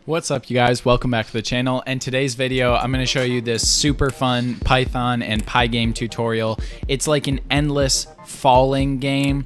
What's up, you guys? Welcome back to the channel. And today's video, I'm going to show you this super fun Python and PyGame tutorial. It's like an endless falling game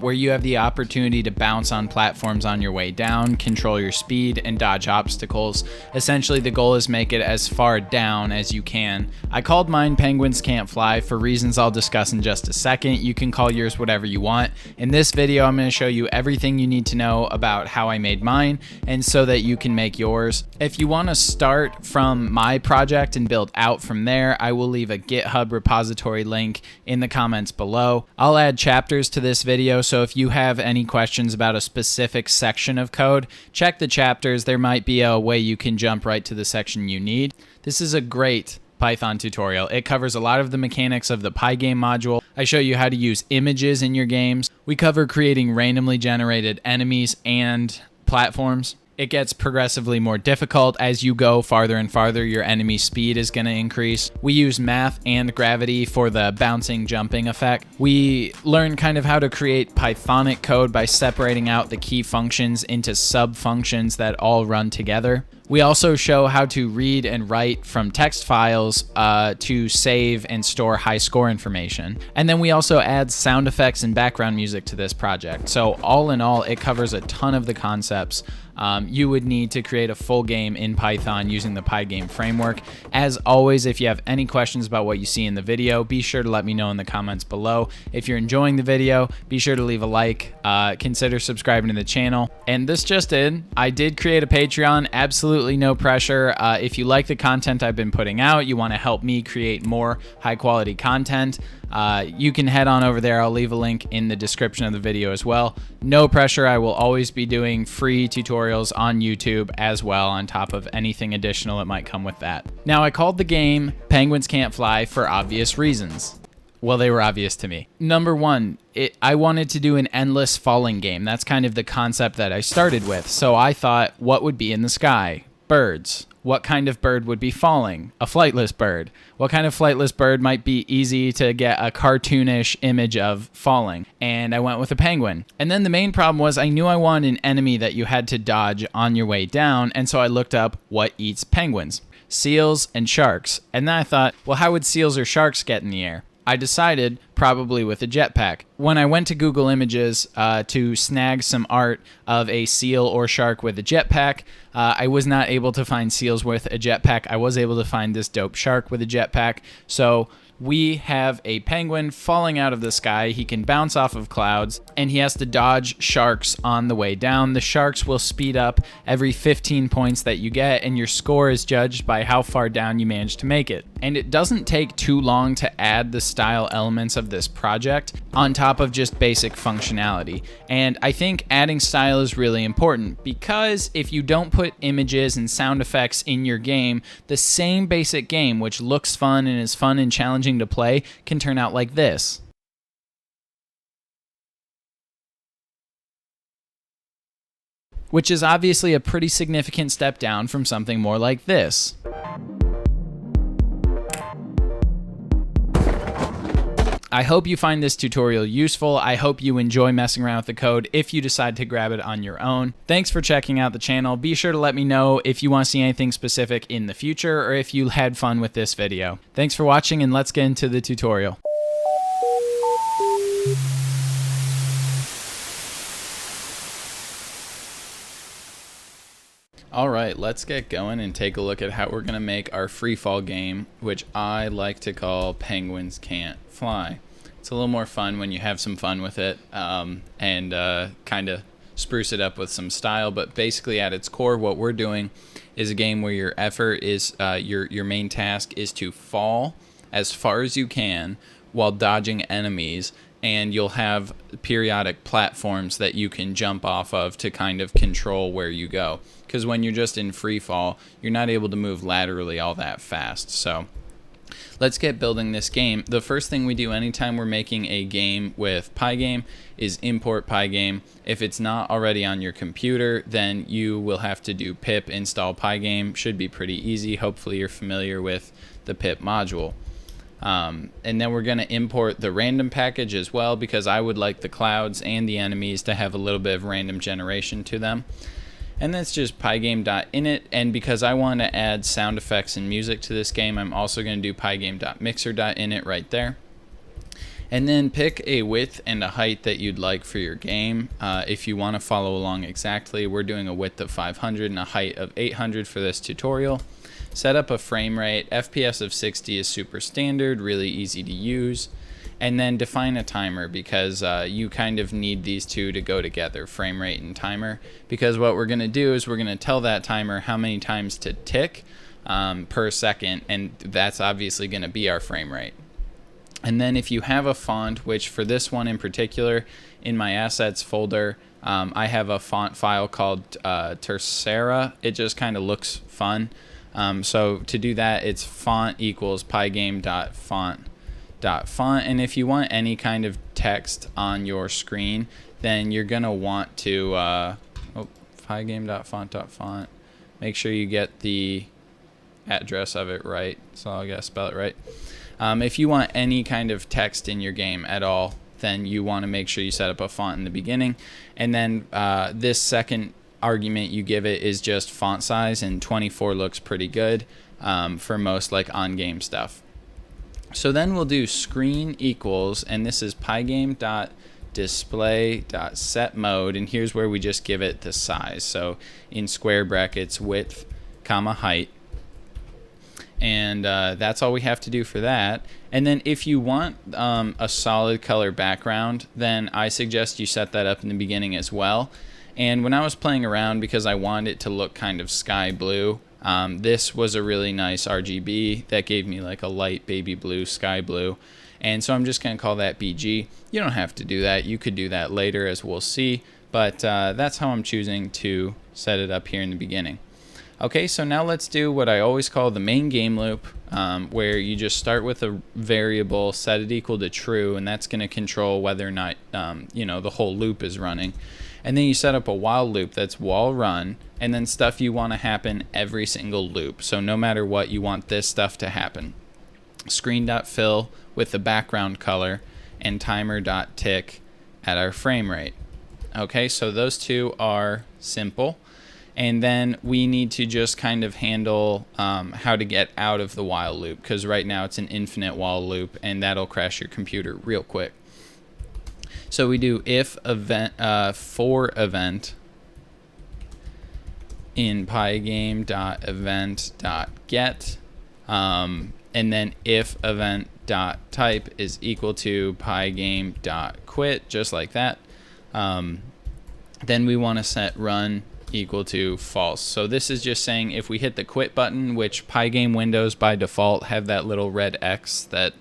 where you have the opportunity to bounce on platforms on your way down, control your speed, and dodge obstacles. Essentially, the goal is make it as far down as you can. I called mine Penguins Can't Fly for reasons I'll discuss in just a second. You can call yours whatever you want. In this video, I'm going to show you everything you need to know about how I made mine and so that you can make yours. If you want to start from my project and build out from there, I will leave a GitHub repository link in the comments below. I'll add chapters to this video, so if you have any questions about a specific section of code, check the chapters. There might be a way you can jump right to the section you need. This is a great Python tutorial. It covers a lot of the mechanics of the PyGame module. I show you how to use images in your games. We cover creating randomly generated enemies and platforms. It gets progressively more difficult as you go farther and farther. Your enemy speed is going to increase. We use math and gravity for the bouncing jumping effect. We learn kind of how to create Pythonic code by separating out the key functions into sub-functions that all run together. We also show how to read and write from text files to save and store high score information. And then we also add sound effects and background music to this project. So all in all, it covers a ton of the concepts you would need to create a full game in Python using the PyGame framework. As always, if you have any questions about what you see in the video, be sure to let me know in the comments below. If you're enjoying the video, be sure to leave a like, consider subscribing to the channel. And this just in, I did create a Patreon, absolutely no pressure. If you like the content I've been putting out, you want to help me create more high quality content, you can head on over there. I'll leave a link in the description of the video as well. No pressure. I will always be doing free tutorials on YouTube as well, on top of anything additional that might come with that. Now, I called the game Penguins Can't Fly for obvious reasons. Well, they were obvious to me. Number one, I wanted to do an endless falling game. That's kind of the concept that I started with. So I thought, what would be in the sky? Birds. What kind of bird would be falling? A flightless bird. What kind of flightless bird might be easy to get a cartoonish image of falling? And I went with a penguin. And then the main problem was I knew I wanted an enemy that you had to dodge on your way down, and so I looked up what eats penguins. Seals and sharks. And then I thought, well, how would seals or sharks get in the air? I decided probably with a jetpack. When I went to Google Images to snag some art of a seal or shark with a jetpack, I was not able to find seals with a jetpack. I was able to find this dope shark with a jetpack. So we have a penguin falling out of the sky. He can bounce off of clouds, and he has to dodge sharks on the way down. The sharks will speed up every 15 points that you get, and your score is judged by how far down you manage to make it. And it doesn't take too long to add the style elements of this project on top of just basic functionality. And I think adding style is really important, because if you don't put images and sound effects in your game, the same basic game, which looks fun and is fun and challenging to play, can turn out like this. Which is obviously a pretty significant step down from something more like this. I hope you find this tutorial useful. I hope you enjoy messing around with the code if you decide to grab it on your own. Thanks for checking out the channel. Be sure to let me know if you want to see anything specific in the future or if you had fun with this video. Thanks for watching, and let's get into the tutorial. All right, let's get going and take a look at how we're going to make our freefall game, which I like to call Penguins Can't Fly. It's a little more fun when you have some fun with it and kind of spruce it up with some style. But basically, at its core, what we're doing is a game where your effort is, your main task is to fall as far as you can while dodging enemies, and you'll have periodic platforms that you can jump off of to kind of control where you go. Because when you're just in free fall, you're not able to move laterally all that fast. So let's get building this game. The first thing we do anytime we're making a game with PyGame is import PyGame. If it's not already on your computer, then you will have to do pip install PyGame. Should be pretty easy. Hopefully you're familiar with the pip module. And then we're going to import the random package as well, because I would like the clouds and the enemies to have a little bit of random generation to them. And that's just pygame.init, and because I want to add sound effects and music to this game, I'm also going to do pygame.mixer.init right there. And then pick a width and a height that you'd like for your game. If you want to follow along exactly, we're doing a width of 500 and a height of 800 for this tutorial. Set up a frame rate. FPS of 60 is super standard, really easy to use. And then define a timer, because you kind of need these two to go together, frame rate and timer, because what we're going to do is we're going to tell that timer how many times to tick per second, and that's obviously going to be our frame rate. And then if you have a font, which for this one in particular, in my assets folder, I have a font file called Tercera. It just kind of looks fun. So to do that, it's font equals pygame.font. And if you want any kind of text on your screen, then you're gonna want to pygame.font. Make sure you get the address of it right, so I gotta spell it right. If you want any kind of text in your game at all, then you want to make sure you set up a font in the beginning, and then this second argument you give it is just font size, and 24 looks pretty good for most like on-game stuff. So then we'll do screen equals, and this is pygame.display.setMode, and here's where we just give it the size. So in square brackets, width, comma, height. And that's all we have to do for that. And then if you want a solid color background, then I suggest you set that up in the beginning as well. And when I was playing around, because I wanted it to look kind of sky blue, this was a really nice RGB that gave me like a light baby blue, sky blue. And so I'm just going to call that BG. You don't have to do that. You could do that later, as we'll see. But that's how I'm choosing to set it up here in the beginning. Okay, so now let's do what I always call the main game loop, where you just start with a variable, set it equal to true, and that's going to control whether or not the whole loop is running. And then you set up a while loop that's while run, and then stuff you want to happen every single loop. So no matter what, you want this stuff to happen. Screen.fill with the background color, and timer.tick at our frame rate. Okay, so those two are simple. And then we need to just kind of handle how to get out of the while loop, because right now it's an infinite while loop, and that'll crash your computer real quick. So we do if event for event in pygame.event.get, and then if event.type is equal to pygame.quit, just like that. Then we want to set run equal to false. So this is just saying if we hit the quit button, which PyGame windows by default have that little red X that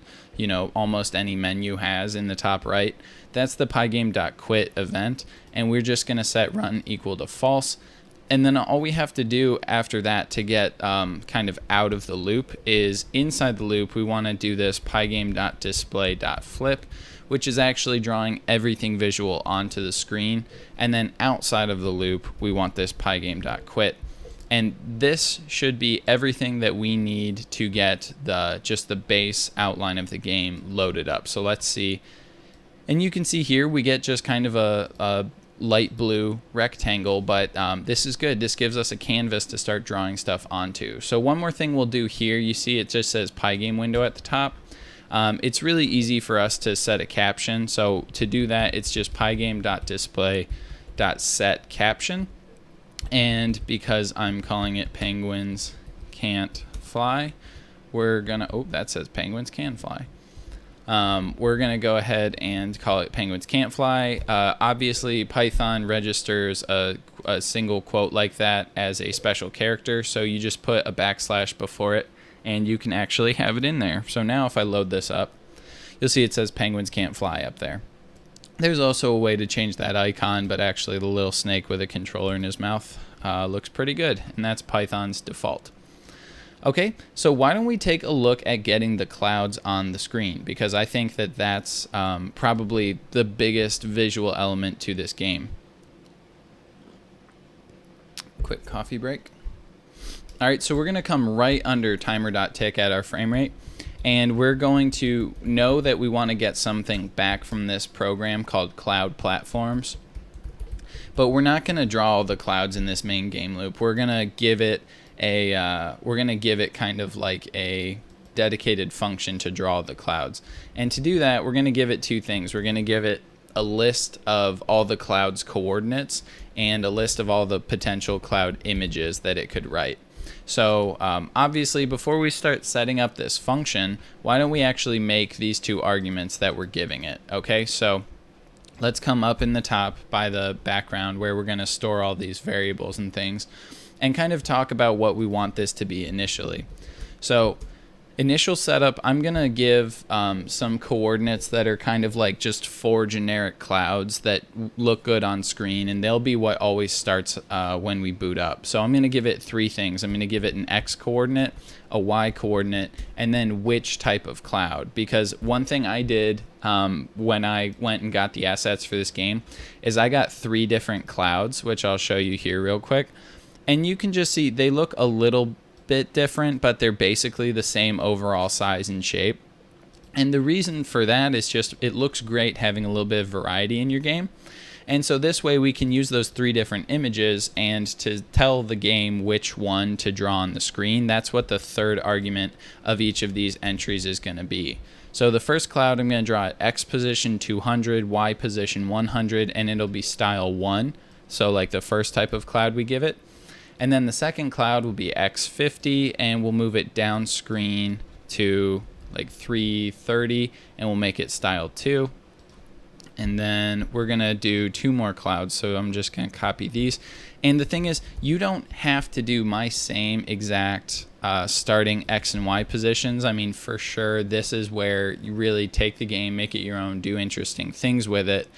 almost any menu has in the top right, that's the pygame.quit event, and we're just going to set run equal to false. And then all we have to do after that to get kind of out of the loop is inside the loop we want to do this pygame.display.flip, which is actually drawing everything visual onto the screen. And then outside of the loop, we want this pygame.quit. And this should be everything that we need to get just the base outline of the game loaded up. So let's see. And you can see here we get just kind of a light blue rectangle, but this is good. This gives us a canvas to start drawing stuff onto. So one more thing we'll do here, you see it just says PyGame window at the top. It's really easy for us to set a caption. So to do that, it's just pygame.display.setCaption. And because I'm calling it penguins can't fly, we're gonna, that says penguins can fly. We're gonna go ahead and call it penguins can't fly. Obviously Python registers a single quote like that as a special character, so you just put a backslash before it and you can actually have it in there. So now if I load this up, you'll see it says penguins can't fly up there. There's also a way to change that icon, but actually the little snake with a controller in his mouth looks pretty good, and that's Python's default. Okay, so why don't we take a look at getting the clouds on the screen, because I think that that's probably the biggest visual element to this game. Quick coffee break. All right, so we're going to come right under timer.tick at our frame rate, and we're going to know that we want to get something back from this program called Cloud Platforms. but we're not going to draw all the clouds in this main game loop. We're going to give it kind of like a dedicated function to draw the clouds. And to do that, we're going to give it two things. We're going to give it a list of all the clouds coordinates and a list of all the potential cloud images that it could write. So obviously, before we start setting up this function, why don't we actually make these two arguments that we're giving it? Okay, so let's come up in the top by the background where we're going to store all these variables and things, and kind of talk about what we want this to be initially. So initial setup, I'm going to give some coordinates that are kind of like just 4 generic clouds that look good on screen, and they'll be what always starts when we boot up. So I'm going to give it 3 things. I'm going to give it an X coordinate, a Y coordinate, and then which type of cloud. Because one thing I did when I went and got the assets for this game is I got 3 different clouds, which I'll show you here real quick. And you can just see they look a little bit different, but they're basically the same overall size and shape. And the reason for that is just it looks great having a little bit of variety in your game. And so this way we can use those 3 different images and to tell the game which one to draw on the screen. That's what the third argument of each of these entries is going to be. So the first cloud I'm going to draw at X position 200, Y position 100, and it'll be style 1. So like the first type of cloud we give it. And then the second cloud will be X50, and we'll move it down screen to like 330, and we'll make it style 2. And then we're going to do 2 more clouds, so I'm just going to copy these. And the thing is, you don't have to do my same exact starting X and Y positions. I mean, for sure, this is where you really take the game, make it your own, do interesting things with it.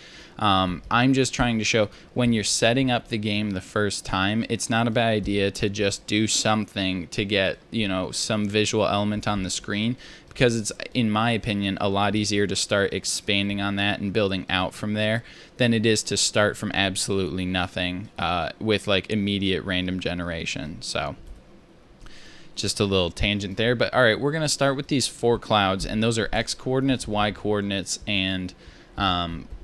I'm just trying to show when you're setting up the game the first time, it's not a bad idea to just do something to get, you know, some visual element on the screen, because it's, in my opinion, a lot easier to start expanding on that and building out from there than it is to start from absolutely nothing with like immediate random generation. So just a little tangent there. But all right, we're going to start with these 4 clouds, and those are X coordinates, Y coordinates, and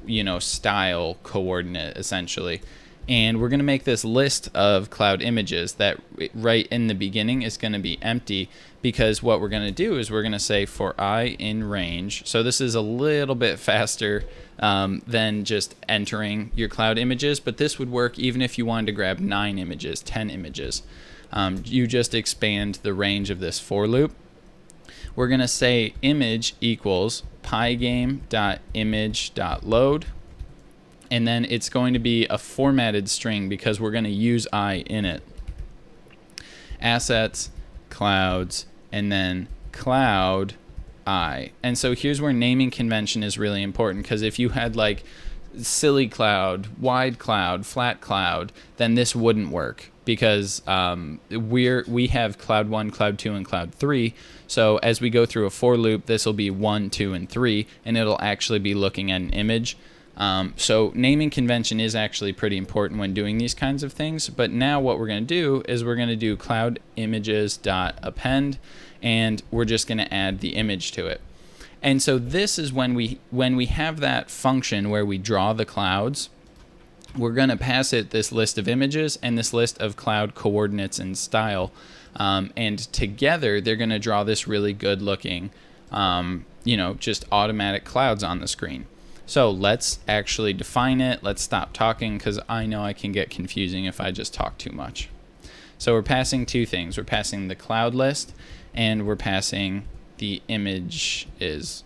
you know, style coordinate essentially. And we're going to make this list of cloud images that right in the beginning is going to be empty, because what we're going to do is we're going to say for I in range. So this is a little bit faster than just entering your cloud images, but this would work even if you wanted to grab 9 images, 10 images. You just expand the range of this for loop. We're going to say image equals PyGame.image.load, and then it's going to be a formatted string because we're going to use I in it. Assets, clouds, and then cloud I. And so here's where naming convention is really important, because if you had like silly cloud, wide cloud, flat cloud, then this wouldn't work, because we have cloud 1, cloud 2, and cloud 3. So as we go through a for loop, this will be 1, 2, and 3, and it'll actually be looking at an image. So naming convention is actually pretty important when doing these kinds of things. But now what we're going to do is we're going to do cloud images.append, and we're just going to add the image to it. And so this is when we have that function where we draw the clouds, we're going to pass it this list of images and this list of cloud coordinates and style. And together they're going to draw this really good looking, you know, just automatic clouds on the screen. So let's actually define it. Let's stop talking, because I know I can get confusing if I just talk too much. So we're passing 2 things. We're passing the cloud list, and we're passing the image is.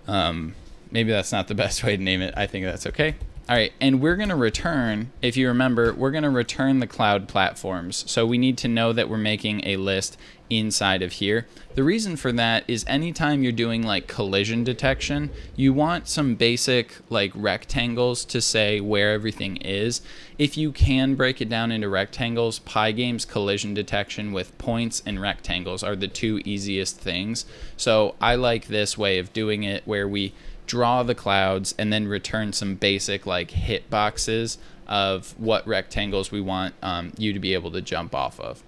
Maybe that's not the best way to name it. I think that's okay. All right, and we're going to return, if you remember, we're going to return the cloud platforms. So we need to know that we're making a list inside of here. The reason for that is anytime you're doing like collision detection, you want some basic like rectangles to say where everything is. If you can break it down into rectangles, PyGame's collision detection with points and rectangles are the 2 easiest things. So I like this way of doing it, where we draw the clouds and then return some basic like hit boxes of what rectangles we want you to be able to jump off of.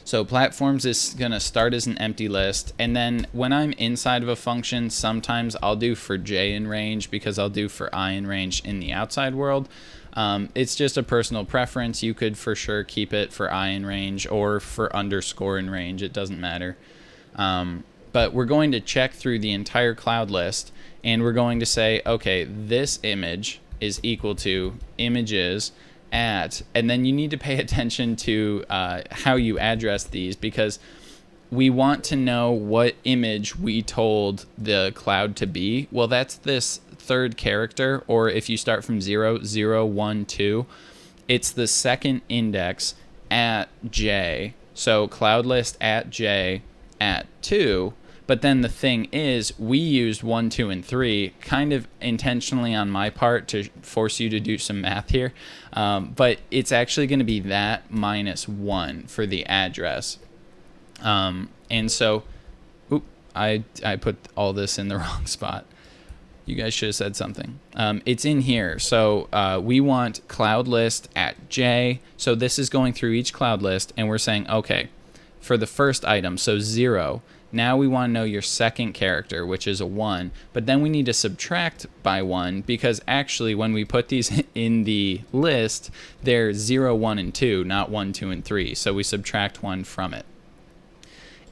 So platforms is going to start as an empty list, and then when I'm inside of a function, sometimes I'll do for j in range because I'll do for I in range in the outside world. It's just a personal preference. You could for sure keep it for I in range or for underscore in range. It doesn't matter. But we're going to check through the entire cloud list, and we're going to say, okay, this image is equal to images at, and then you need to pay attention to how you address these, because we want to know what image we told the cloud to be. Well, that's this third character, or if you start from 0, 0, 1, 2, it's the second index at j. So cloud list at j at 2. But then the thing is, we used 1, 2, and 3 kind of intentionally on my part to force you to do some math here. But it's actually going to be that minus 1 for the address. And so, I put all this in the wrong spot. You guys should have said something. It's in here. So we want cloud list at j. So this is going through each cloud list, and we're saying, okay, for the first item, so 0, now we want to know your second character, which is a 1, but then we need to subtract by 1, because actually when we put these in the list, they're 0, 1, and 2, not 1, 2, and 3. So we subtract 1 from it.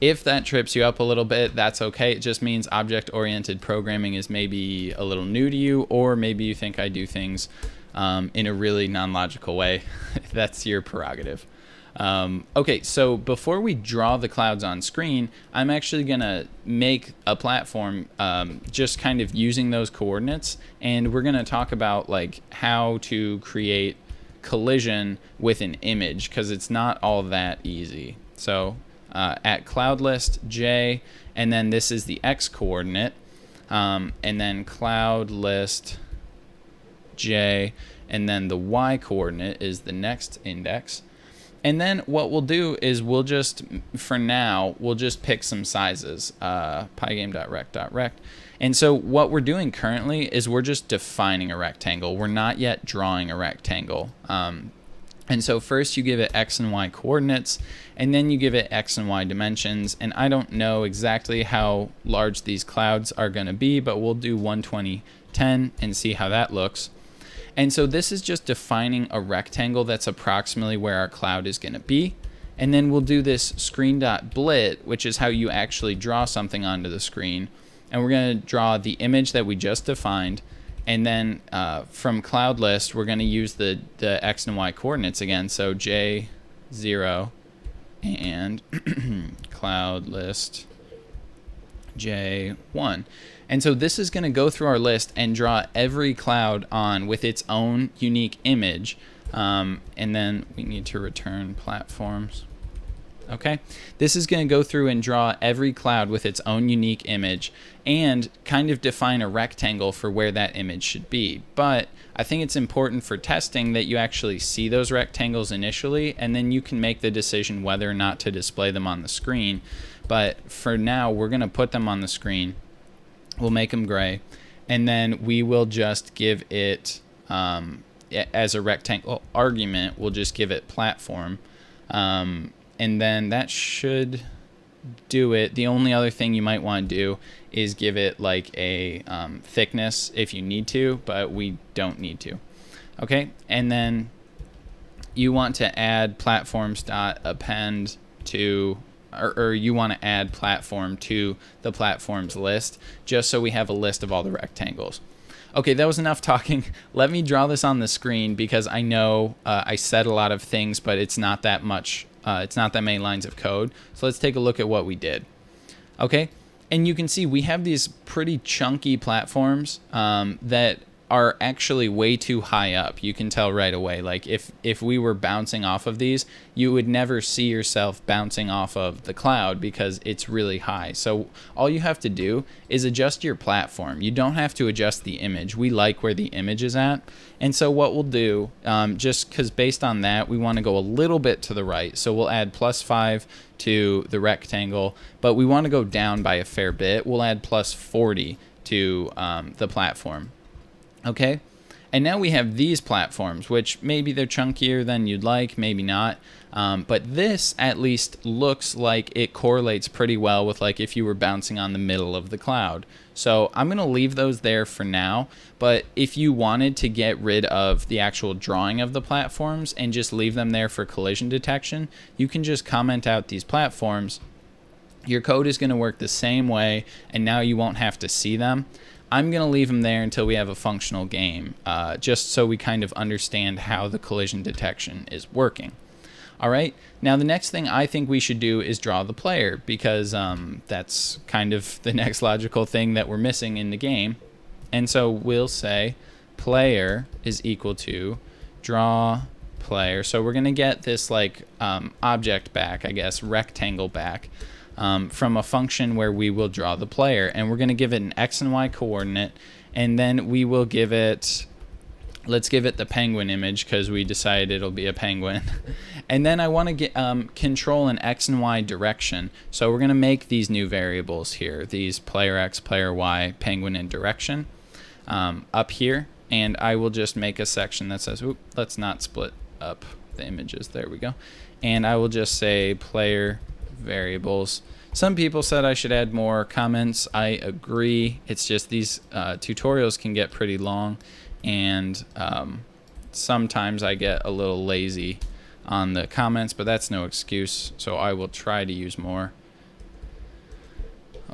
If that trips you up a little bit, that's okay. It just means object-oriented programming is maybe a little new to you, or maybe you think I do things in a really non-logical way. That's your prerogative. Okay, so before we draw the clouds on screen, I'm actually going to make a platform just kind of using those coordinates, and we're going to talk about like how to create collision with an image, because it's not all that easy. So at cloud list j, and then this is the x coordinate, and then cloud list j, and then the y coordinate is the next index. And then what we'll do is we'll just, for now, we'll just pick some sizes, pygame.rect.rect. And so what we're doing currently is we're just defining a rectangle. We're not yet drawing a rectangle. And so first you give it x and y coordinates, and then you give it x and y dimensions. And I don't know exactly how large these clouds are going to be, but we'll do 120, 10 and see how that looks. And so this is just defining a rectangle that's approximately where our cloud is going to be. And then we'll do this screen.blit, which is how you actually draw something onto the screen. And we're going to draw the image that we just defined. And then from cloud list, we're going to use the x and y coordinates again. So j0 and cloud list j1. And so this is going to go through our list and draw every cloud on with its own unique image. And then we need to return platforms. Okay, this is going to go through and draw every cloud with its own unique image and kind of define a rectangle for where that image should be. But I think it's important for testing that you actually see those rectangles initially, and then you can make the decision whether or not to display them on the screen. But for now, we're going to put them on the screen. We'll make them gray, and then we will just give it, as a rectangle argument, we'll just give it platform. And then that should do it. The only other thing you might want to do is give it like a thickness if you need to, but we don't need to. Okay, and then you want to add platforms.append to, or you want to add platform to the platforms list, just so we have a list of all the rectangles. Okay, that was enough talking. Let me draw this on the screen, because I know I said a lot of things, but it's not that much. It's not that many lines of code. So let's take a look at what we did. Okay, and you can see we have these pretty chunky platforms that are actually way too high up. You can tell right away. Like if we were bouncing off of these, you would never see yourself bouncing off of the cloud because it's really high. So all you have to do is adjust your platform. You don't have to adjust the image. We like where the image is at. And so what we'll do, just because based on that, we want to go a little bit to the right. So we'll add +5 to the rectangle, but we want to go down by a fair bit. We'll add +40 to the platform. Okay, And now we have these platforms, which maybe they're chunkier than you'd like, maybe not. But this at least looks like it correlates pretty well with like if you were bouncing on the middle of the cloud. So I'm going to leave those there for now. But if you wanted to get rid of the actual drawing of the platforms and just leave them there for collision detection, you can just comment out these platforms. Your code is going to work the same way, and now you won't have to see them. I'm going to leave them there until we have a functional game, just so we kind of understand how the collision detection is working. All right, now the next thing I think we should do is draw the player, because that's kind of the next logical thing that we're missing in the game. And so we'll say player is equal to draw player. So we're going to get this like object back, I guess, rectangle back. From a function where we will draw the player, and we're going to give it an x and y coordinate, and then we will give it, let's give it the penguin image because we decided it'll be a penguin. And then I want to get control an x and y direction, so we're going to make these new variables here, these player x, player y, penguin, and direction up here, and I will just make a section that says, oop, let's not split up the images, there we go, and I will just say player variables. Some people said I should add more comments. I agree. It's just these tutorials can get pretty long, and sometimes I get a little lazy on the comments, but that's no excuse, so I will try to use more.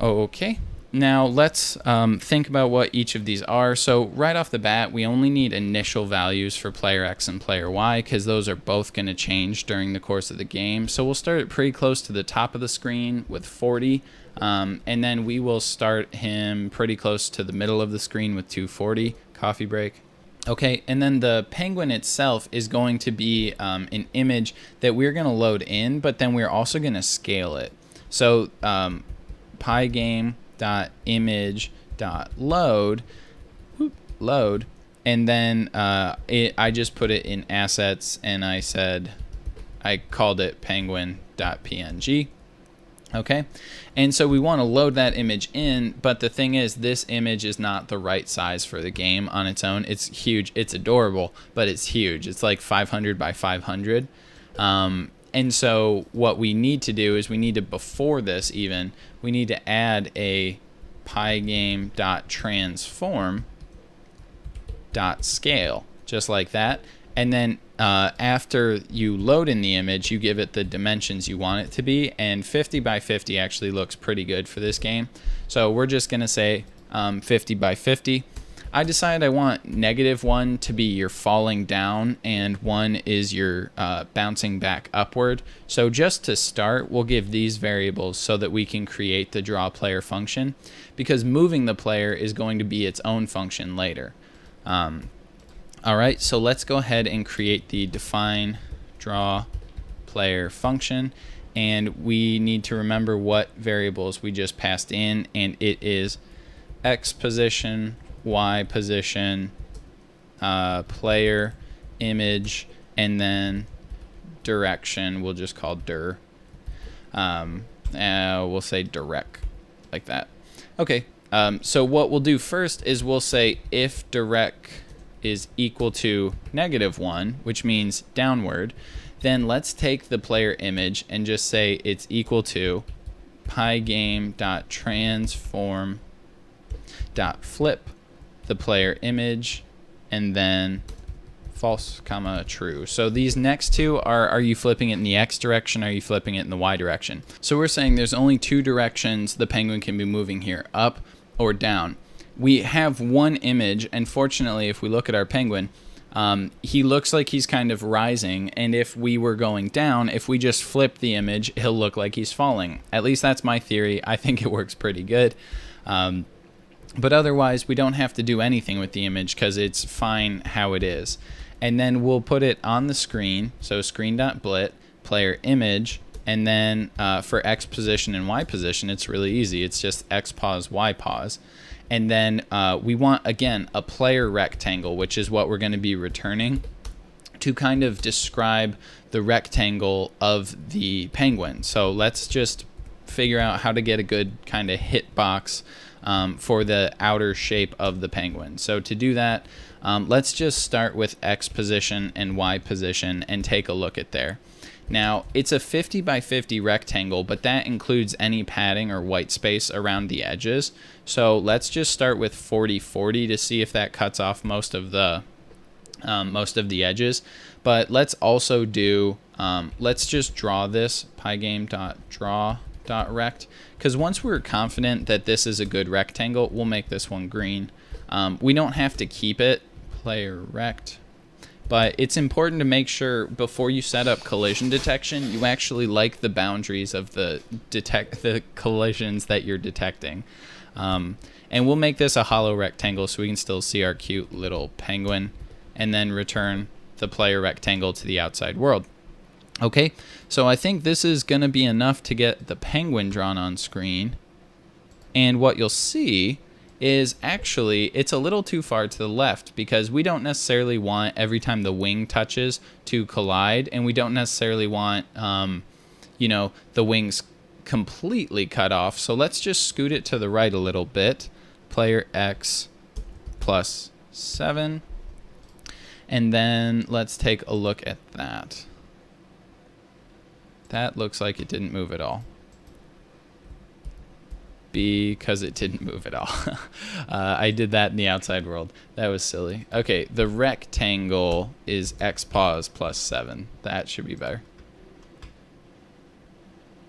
Okay, now let's think about what each of these are. So right off the bat, we only need initial values for player X and player Y, because those are both going to change during the course of the game. So we'll start pretty close to the top of the screen with 40, and then we will start him pretty close to the middle of the screen with 240. Coffee break. Okay, and then the penguin itself is going to be an image that we're going to load in, but then we're also going to scale it. So PyGame.image.load, load, and then I just put it in assets, and I called it penguin.png. Okay, and so we want to load that image in, but the thing is, this image is not the right size for the game on its own. It's huge, it's adorable, but it's huge. It's like 500 by 500. And so what we need to do is we need to, before this even, we need to add a pygame.transform.scale, just like that. And then after you load in the image, you give it the dimensions you want it to be, and 50 by 50 actually looks pretty good for this game. So we're just going to say 50 by 50. I decided I want -1 to be your falling down, and 1 is your bouncing back upward. So just to start, we'll give these variables so that we can create the draw player function, because moving the player is going to be its own function later. All right, so let's go ahead and create the define draw player function, and we need to remember what variables we just passed in, and it is x position, y position, player image, and then direction we'll just call dir. We'll say direct, like that. Okay, so what we'll do first is we'll say if direct is equal to -1, which means downward, then let's take the player image and just say it's equal to pygame.transform.flip the player image, and then false comma true. So these next two are you flipping it in the x direction, or are you flipping it in the y direction? So we're saying there's only two directions the penguin can be moving here, up or down. We have one image, and fortunately, if we look at our penguin, he looks like he's kind of rising, and if we were going down, if we just flip the image, he'll look like he's falling. At least that's my theory. I think it works pretty good. But otherwise, we don't have to do anything with the image because it's fine how it is. And then we'll put it on the screen, so screen.blit, player image, and then for x position and y position, it's really easy. It's just x pause, y pause. And then we want, again, a player rectangle, which is what we're going to be returning to kind of describe the rectangle of the penguin. So let's just figure out how to get a good kind of hitbox for the outer shape of the penguin. So to do that, Let's just start with X position and Y position and take a look at there. Now, it's a 50 by 50 rectangle, but that includes any padding or white space around the edges. So let's just start with 40-40 to see if that cuts off most of the edges. But let's also do, let's just draw this pygame.draw.rect, because once we're confident that this is a good rectangle, we'll make this one green. We don't have to keep it player rect, but it's important to make sure before you set up collision detection, you actually like the boundaries of the collisions that you're detecting. And we'll make this a hollow rectangle so we can still see our cute little penguin, and then return the player rectangle to the outside world. Okay, so I think this is going to be enough to get the penguin drawn on screen. And what you'll see is actually it's a little too far to the left, because we don't necessarily want every time the wing touches to collide, and we don't necessarily want you know, the wings completely cut off. So let's just scoot it to the right a little bit. Player X plus 7. And then let's take a look at that. That looks like it didn't move at all, because it didn't move at all. I did that in the outside world. That was silly. Okay, the rectangle is X pause plus 7. That should be better.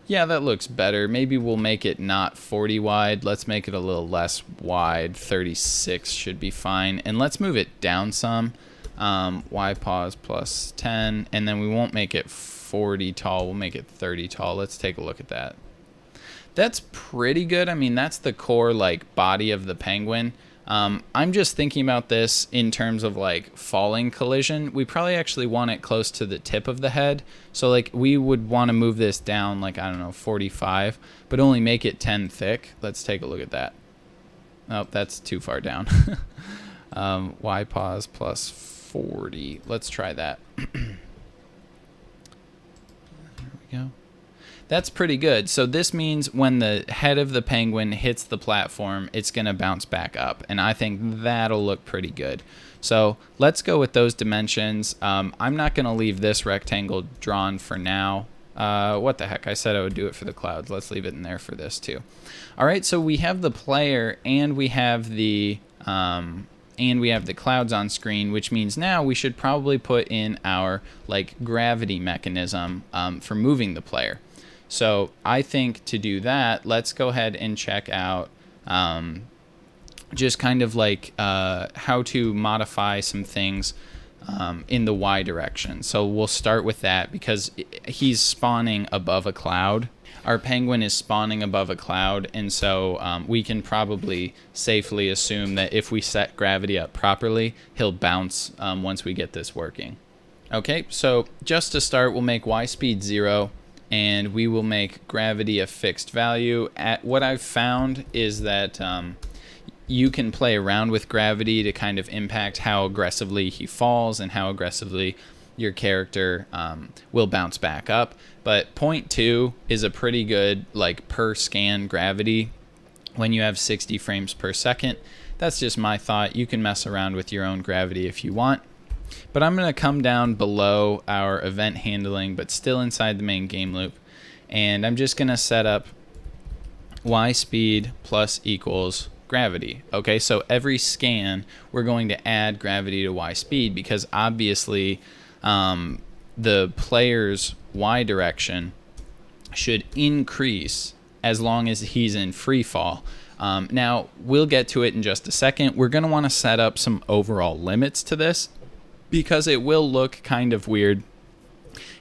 Yeah, that looks better. Maybe we'll make it not 40 wide. Let's make it a little less wide. 36 should be fine. And let's move it down some. Y pause plus 10. And then we won't make it 40 tall. We'll make it 30 tall. Let's take a look at that. That's pretty good. I mean, that's the core like body of the penguin. I'm just thinking about this in terms of like falling collision. We probably actually want it close to the tip of the head. So like we would want to move this down like, I don't know, 45, but only make it 10 thick. Let's take a look at that. Oh, that's too far down. Y pause plus 40. Let's try that. There we go. That's pretty good. So this means when the head of the penguin hits the platform, it's going to bounce back up. And I think that'll look pretty good. So let's go with those dimensions. I'm not going to leave this rectangle drawn for now. What the heck? I said I would do it for the clouds. Let's leave it in there for this too. All right, so we have the player and we have the clouds on screen, which means now we should probably put in our like gravity mechanism for moving the player. So I think to do that, let's go ahead and check out just kind of like how to modify some things in the Y direction. So we'll start with that because he's spawning above a cloud. Our penguin is spawning above a cloud, and so we can probably safely assume that if we set gravity up properly, he'll bounce once we get this working. Okay, so just to start, we'll make Y speed 0. And we will make gravity a fixed value. What I've found is that you can play around with gravity to kind of impact how aggressively he falls and how aggressively your character will bounce back up. But 0.2 is a pretty good like per scan gravity when you have 60 frames per second. That's just my thought. You can mess around with your own gravity if you want. But I'm going to come down below our event handling, but still inside the main game loop. And I'm just going to set up Y speed plus equals gravity. Okay, so every scan, we're going to add gravity to Y speed because obviously the player's Y direction should increase as long as he's in free fall. Now, we'll get to it in just a second. We're going to want to set up some overall limits to this, because it will look kind of weird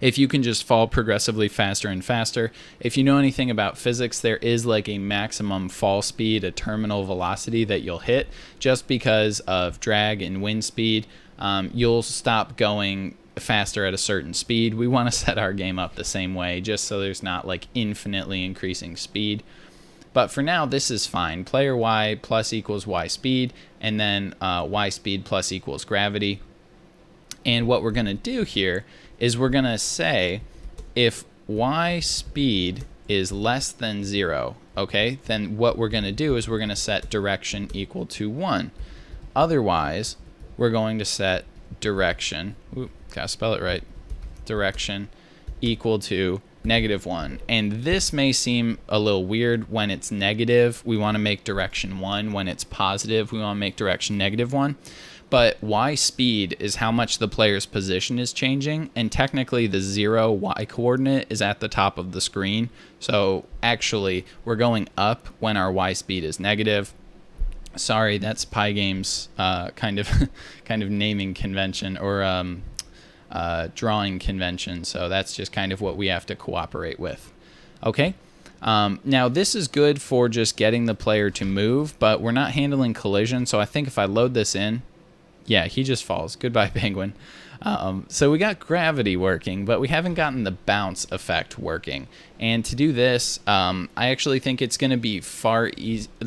if you can just fall progressively faster and faster. If you know anything about physics, there is like a maximum fall speed, a terminal velocity that you'll hit just because of drag and wind speed. You'll stop going faster at a certain speed. We want to set our game up the same way just so there's not like infinitely increasing speed. But for now, this is fine. Player Y plus equals Y speed, and then Y speed plus equals gravity. And what we're going to do here is we're going to say if Y speed is less than 0, okay, then what we're going to do is we're going to set direction equal to 1. Otherwise, we're going to set direction, gotta spell it right, direction equal to -1. And this may seem a little weird. When it's negative, we want to make direction 1. When it's positive, we want to make direction -1. But y speed is how much the player's position is changing, and technically the 0 y coordinate is at the top of the screen. So actually we're going up when our y speed is negative. Sorry, that's PyGame's kind of naming convention, or drawing convention. So that's just kind of what we have to cooperate with. Okay. Now this is good for just getting the player to move, but we're not handling collision. So I think if I load this in, yeah, he just falls. Goodbye, penguin. So we got gravity working, but we haven't gotten the bounce effect working. And to do this, I actually think it's going to be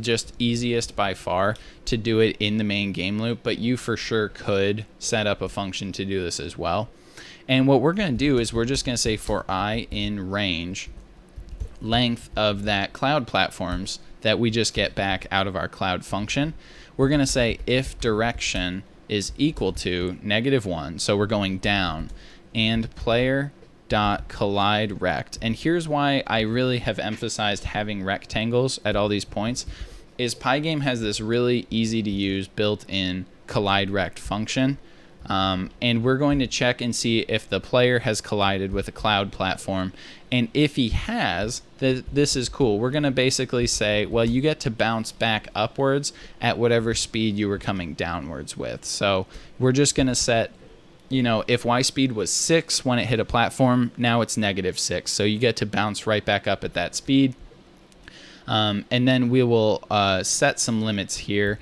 just easiest by far to do it in the main game loop, but you for sure could set up a function to do this as well. And what we're going to do is we're just going to say for I in range, length of that cloud platforms that we just get back out of our cloud function, we're going to say if direction is equal to -1, so we're going down, and player dot collide rect. And here's why I really have emphasized having rectangles at all these points, is PyGame has this really easy to use built-in collide rect function. And we're going to check and see if the player has collided with a cloud platform. And if he has, this is cool. We're going to basically say, well, you get to bounce back upwards at whatever speed you were coming downwards with. So we're just going to set, you know, if y speed was 6 when it hit a platform, now it's -6. So you get to bounce right back up at that speed. And then we will set some limits here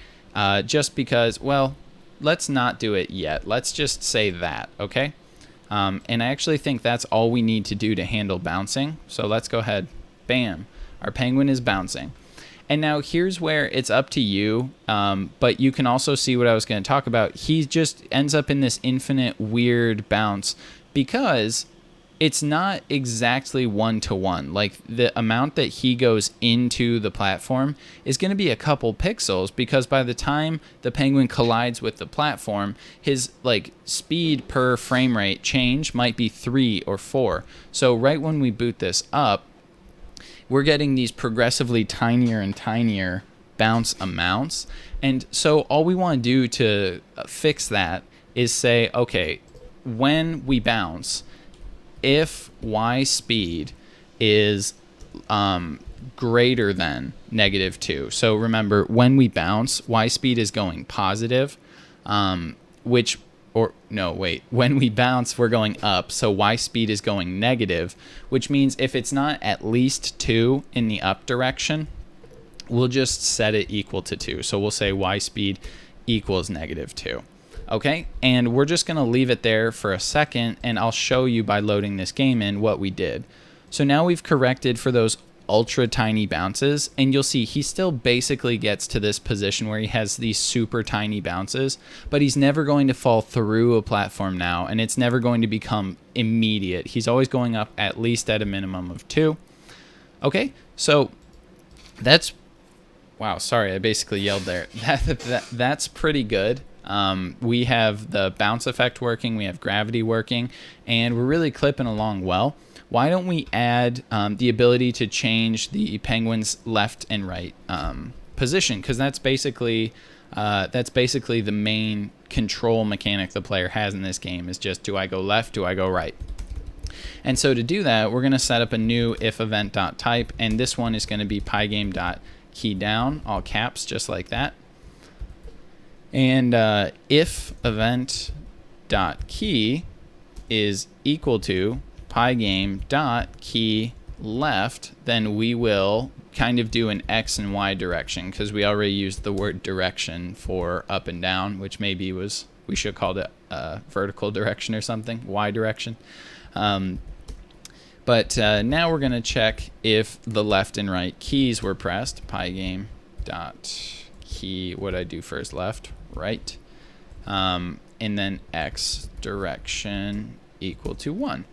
just because, well, let's not do it yet. Let's just say that, okay? And I actually think that's all we need to do to handle bouncing. So let's go ahead. Bam. Our penguin is bouncing. And now here's where it's up to you, but you can also see what I was going to talk about. He just ends up in this infinite weird bounce because it's not exactly 1-to-1. Like the amount that he goes into the platform is going to be a couple pixels, because by the time the penguin collides with the platform, his like speed per frame rate change might be 3 or 4. So right when we boot this up, we're getting these progressively tinier and tinier bounce amounts. And so all we want to do to fix that is say, okay, when we bounce, if y speed is greater than -2. So remember, when we bounce, y speed is going positive, when we bounce, we're going up, so y speed is going negative, which means if it's not at least 2 in the up direction, we'll just set it equal to 2. So we'll say y speed equals -2. Okay, and we're just going to leave it there for a second, and I'll show you by loading this game in what we did. So now we've corrected for those ultra tiny bounces, and you'll see he still basically gets to this position where he has these super tiny bounces, but he's never going to fall through a platform now, and it's never going to become immediate. He's always going up at least at a minimum of 2. Okay, so that's, wow, sorry, I basically yelled there. That's pretty good. We have the bounce effect working, we have gravity working, and we're really clipping along well. Why don't we add the ability to change the penguin's left and right position? Because that's basically the main control mechanic the player has in this game, is just, do I go left, do I go right? And so to do that, we're going to set up a new if event.type, and this one is going to be PyGame.keyDown, all caps, just like that. And if event.key is equal to PyGame.key left, then we will kind of do an X and Y direction, because we already used the word direction for up and down, which maybe we should have called it vertical direction or something, Y direction. But now we're going to check if the left and right keys were pressed. PyGame.key, what I do first, left, right, and then X direction equal to 1.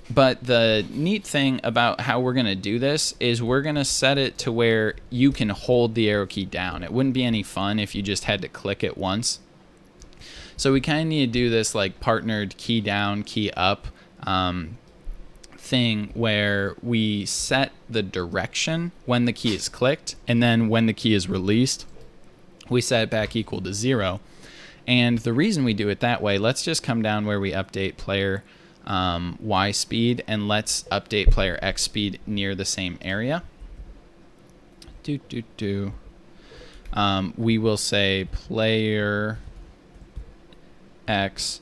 But the neat thing about how we're going to do this is we're going to set it to where you can hold the arrow key down. It wouldn't be any fun if you just had to click it once. So we kind of need to do this like partnered key down, key up thing where we set the direction when the key is clicked, and then when the key is released, we set it back equal to 0. And the reason we do it that way, let's just come down where we update player Y speed, and let's update player X speed near the same area. We will say player X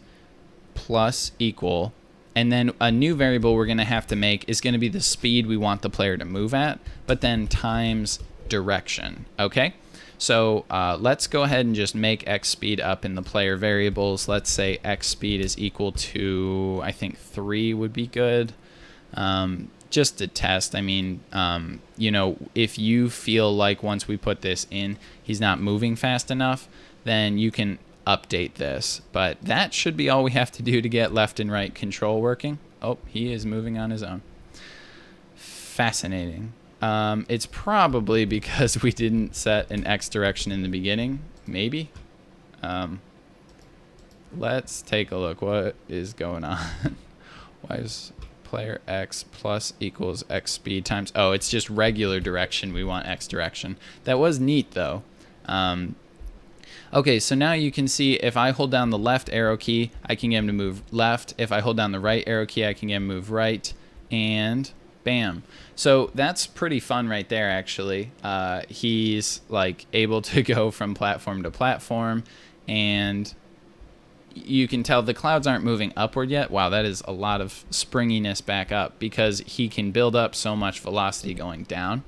plus equal, and then a new variable we're going to have to make is going to be the speed we want the player to move at, but then times direction. Okay, so let's go ahead and just make X speed up in the player variables. Let's say X speed is equal to, I think 3 would be good. Just to test. I mean, you know, if you feel like once we put this in, he's not moving fast enough, then you can update this. But that should be all we have to do to get left and right control working. Oh, he is moving on his own. Fascinating. It's probably because we didn't set an X direction in the beginning. Maybe. Let's take a look. What is going on? Why is player X plus equals X speed times, oh, it's just regular direction. We want X direction. That was neat though. Okay, so now you can see if I hold down the left arrow key, I can get him to move left. If I hold down the right arrow key, I can get him to move right, and bam. So that's pretty fun right there, actually. He's like able to go from platform to platform, and you can tell the clouds aren't moving upward yet. Wow, that is a lot of springiness back up because he can build up so much velocity going down.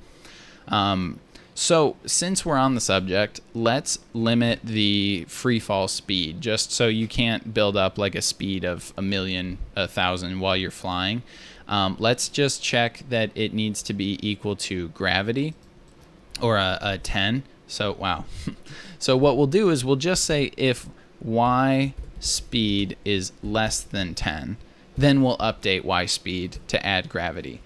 So since we're on the subject, let's limit the free fall speed just so you can't build up like a speed of 1,000,000 while you're flying. Let's just check that it needs to be equal to gravity or a 10. So, wow. So what we'll do is we'll just say if Y speed is less than 10, then we'll update Y speed to add gravity.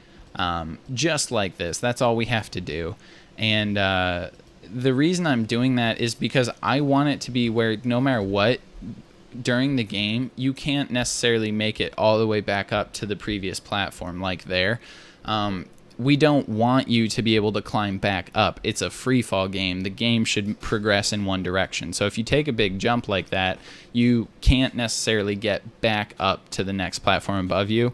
Just like this. That's all we have to do. And the reason I'm doing that is because I want it to be where no matter what, during the game, you can't necessarily make it all the way back up to the previous platform like there. We don't want you to be able to climb back up. It's a free fall game. The game should progress in one direction. So if you take a big jump like that, you can't necessarily get back up to the next platform above you.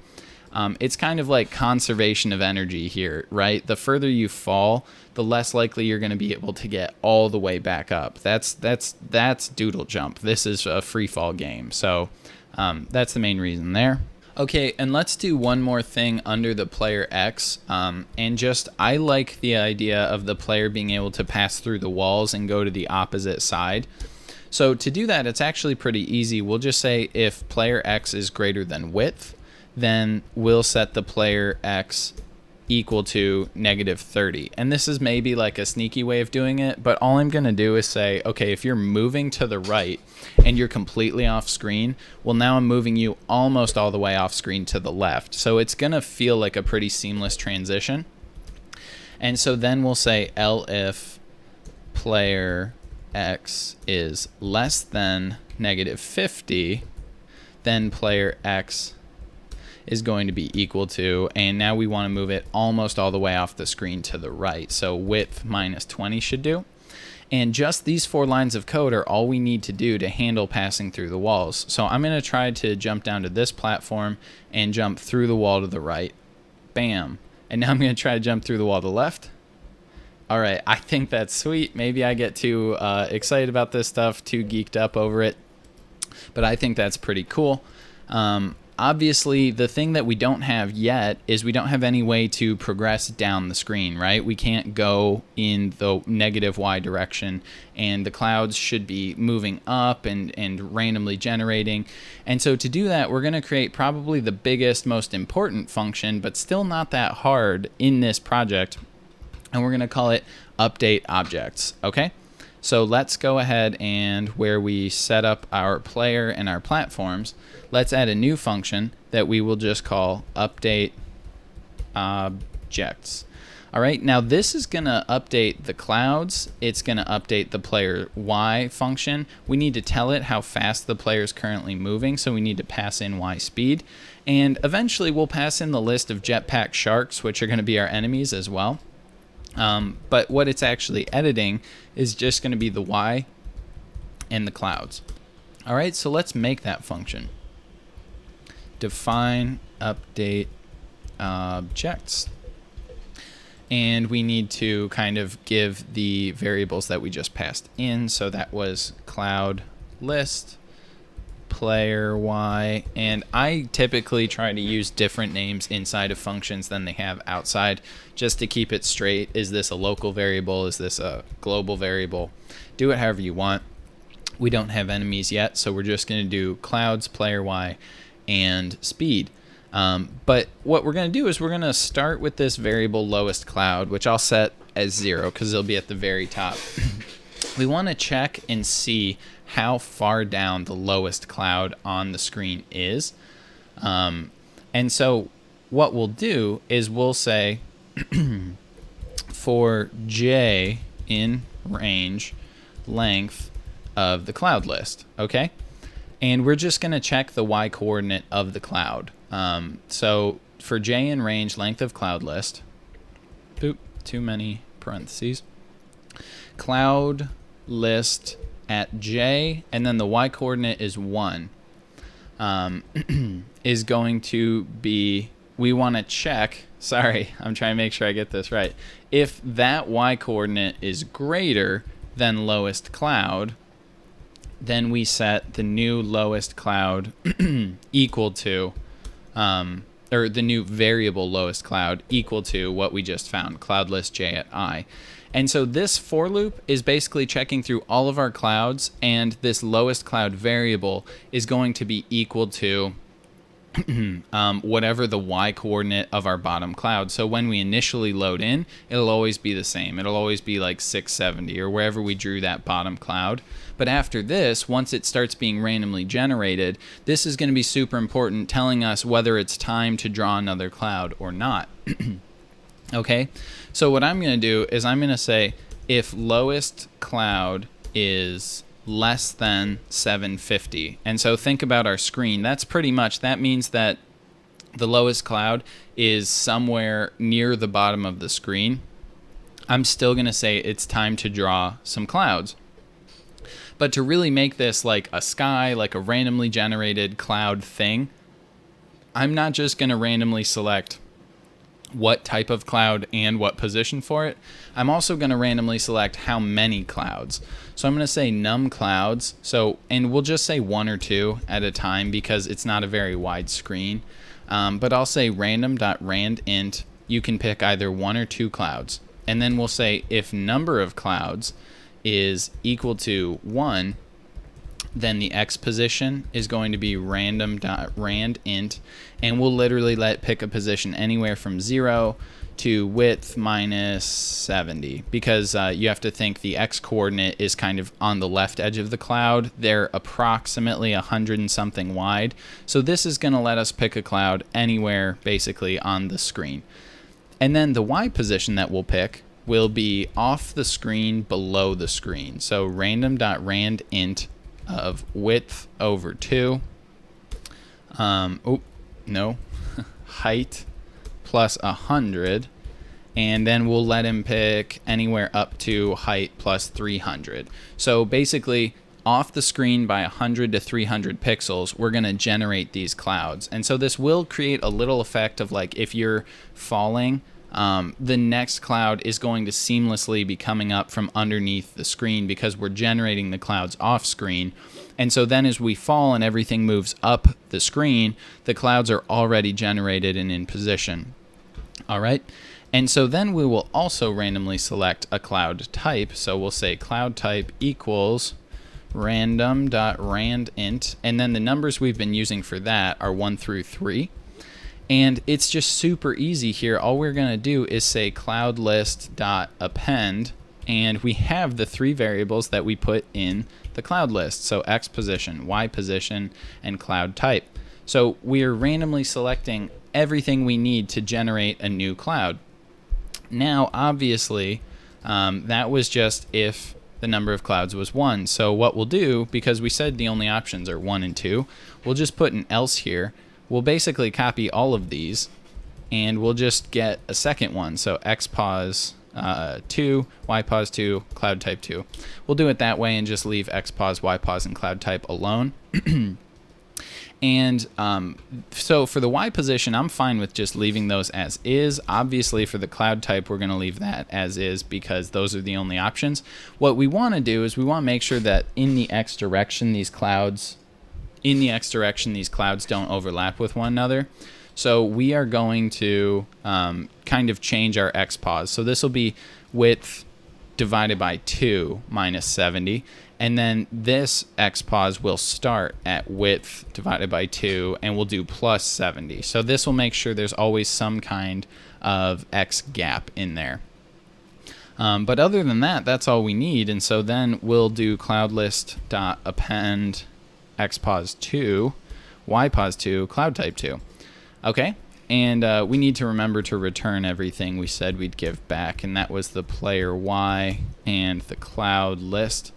It's kind of like conservation of energy here, right? The further you fall, the less likely you're going to be able to get all the way back up. That's doodle jump. This is a free fall game. So that's the main reason there. Okay, and let's do one more thing under the player X. And just, I like the idea of the player being able to pass through the walls and go to the opposite side. So to do that, it's actually pretty easy. We'll just say if player X is greater than width, then we'll set the player X equal to -30. And this is maybe like a sneaky way of doing it, but all I'm going to do is say, okay, if you're moving to the right and you're completely off screen, well, now I'm moving you almost all the way off screen to the left. So it's going to feel like a pretty seamless transition. And so then we'll say elif player X is less than -50, then player X is going to be equal to, and now we want to move it almost all the way off the screen to the right. So width -20 should do. And just these 4 lines of code are all we need to do to handle passing through the walls. So I'm going to try to jump down to this platform and jump through the wall to the right. Bam. And now I'm going to try to jump through the wall to the left. All right, I think that's sweet. Maybe I get too excited about this stuff, too geeked up over it, but I think that's pretty cool. Obviously, the thing that we don't have yet is we don't have any way to progress down the screen, right? We can't go in the -y direction, and the clouds should be moving up and randomly generating. And so to do that, we're going to create probably the biggest, most important function, but still not that hard in this project, and we're going to call it update objects, okay? So let's go ahead and where we set up our player and our platforms, let's add a new function that we will just call update objects. All right, now this is going to update the clouds. It's going to update the player Y function. We need to tell it how fast the player is currently moving, so we need to pass in Y speed. And eventually we'll pass in the list of jetpack sharks, which are going to be our enemies as well. But what it's actually editing is just going to be the Y and the clouds. All right, so let's make that function. Define update objects. And we need to kind of give the variables that we just passed in. So that was cloud list, player Y, and I typically try to use different names inside of functions than they have outside, just to keep it straight. Is this a local variable? Is this a global variable? Do it however you want. We don't have enemies yet, so we're just going to do clouds, player Y, and speed. But what we're going to do is we're going to start with this variable lowest cloud, which I'll set as 0 because it'll be at the very top. We want to check and see how far down the lowest cloud on the screen is. And so what we'll do is we'll say for J in range length of the cloud list, okay? And we're just going to check the Y coordinate of the cloud. So for J in range length of cloud list, boop, too many parentheses, cloud list at J, and then the Y coordinate is 1, is going to be, we want to check, sorry, I'm trying to make sure I get this right. If that Y coordinate is greater than lowest cloud, then we set the new lowest cloud equal to, or the new variable lowest cloud equal to what we just found, cloud list J at I. And so this for loop is basically checking through all of our clouds, and this lowest cloud variable is going to be equal to whatever the Y coordinate of our bottom cloud. So when we initially load in, it'll always be the same. It'll always be like 670 or wherever we drew that bottom cloud. But after this, once it starts being randomly generated, this is going to be super important, telling us whether it's time to draw another cloud or not. Okay, so what I'm going to do is I'm going to say if lowest cloud is less than 750. And so think about our screen. That's pretty much, that means that the lowest cloud is somewhere near the bottom of the screen. I'm still going to say it's time to draw some clouds. But to really make this like a sky, like a randomly generated cloud thing, I'm not just going to randomly select what type of cloud and what position for it. I'm also going to randomly select how many clouds. So I'm going to say num clouds. So, and we'll just say 1 or 2 at a time because it's not a very wide screen. But I'll say random.randint. You can pick either 1 or 2 clouds. And then we'll say if number of clouds is equal to 1, then the X position is going to be random.randint, and we'll literally pick a position anywhere from 0 to width minus 70, because you have to think the X coordinate is kind of on the left edge of the cloud. They're approximately 100 and something wide. So this is going to let us pick a cloud anywhere basically on the screen. And then the Y position that we'll pick will be off the screen, below the screen. So random.randint of width over 2, height plus 100, and then we'll let him pick anywhere up to height plus 300. So basically, off the screen by 100 to 300 pixels, we're going to generate these clouds. And so this will create a little effect of like if you're falling, the next cloud is going to seamlessly be coming up from underneath the screen because we're generating the clouds off screen. And so then as we fall and everything moves up the screen, the clouds are already generated and in position. All right. And so then we will also randomly select a cloud type. So we'll say cloud type equals random.randint. And then the numbers we've been using for that are 1 through 3. And it's just super easy here. All we're going to do is say cloud list.append, and we have the 3 variables that we put in the cloud list. So X position, Y position, and cloud type. So we are randomly selecting everything we need to generate a new cloud. Now, obviously, that was just if the number of clouds was 1. So what we'll do, because we said the only options are 1 and 2, we'll just put an else here. We'll basically copy all of these, and we'll just get a second one. So xpos 2, ypos 2, cloud type 2. We'll do it that way and just leave xpos, ypos, and cloud type alone. And so for the Y position, I'm fine with just leaving those as is. Obviously, for the cloud type, we're going to leave that as is because those are the only options. What we want to do is we want to make sure that in the X direction, these clouds don't overlap with one another. So we are going to kind of change our xpos. So this will be width divided by 2 minus 70. And then this xpos will start at width divided by 2, and we'll do plus 70. So this will make sure there's always some kind of x gap in there. But other than that, that's all we need. And so then we'll do cloudlist.append xpos 2, ypos 2, cloud type 2. Okay? And we need to remember to return everything we said we'd give back, and that was the player y and the cloud list.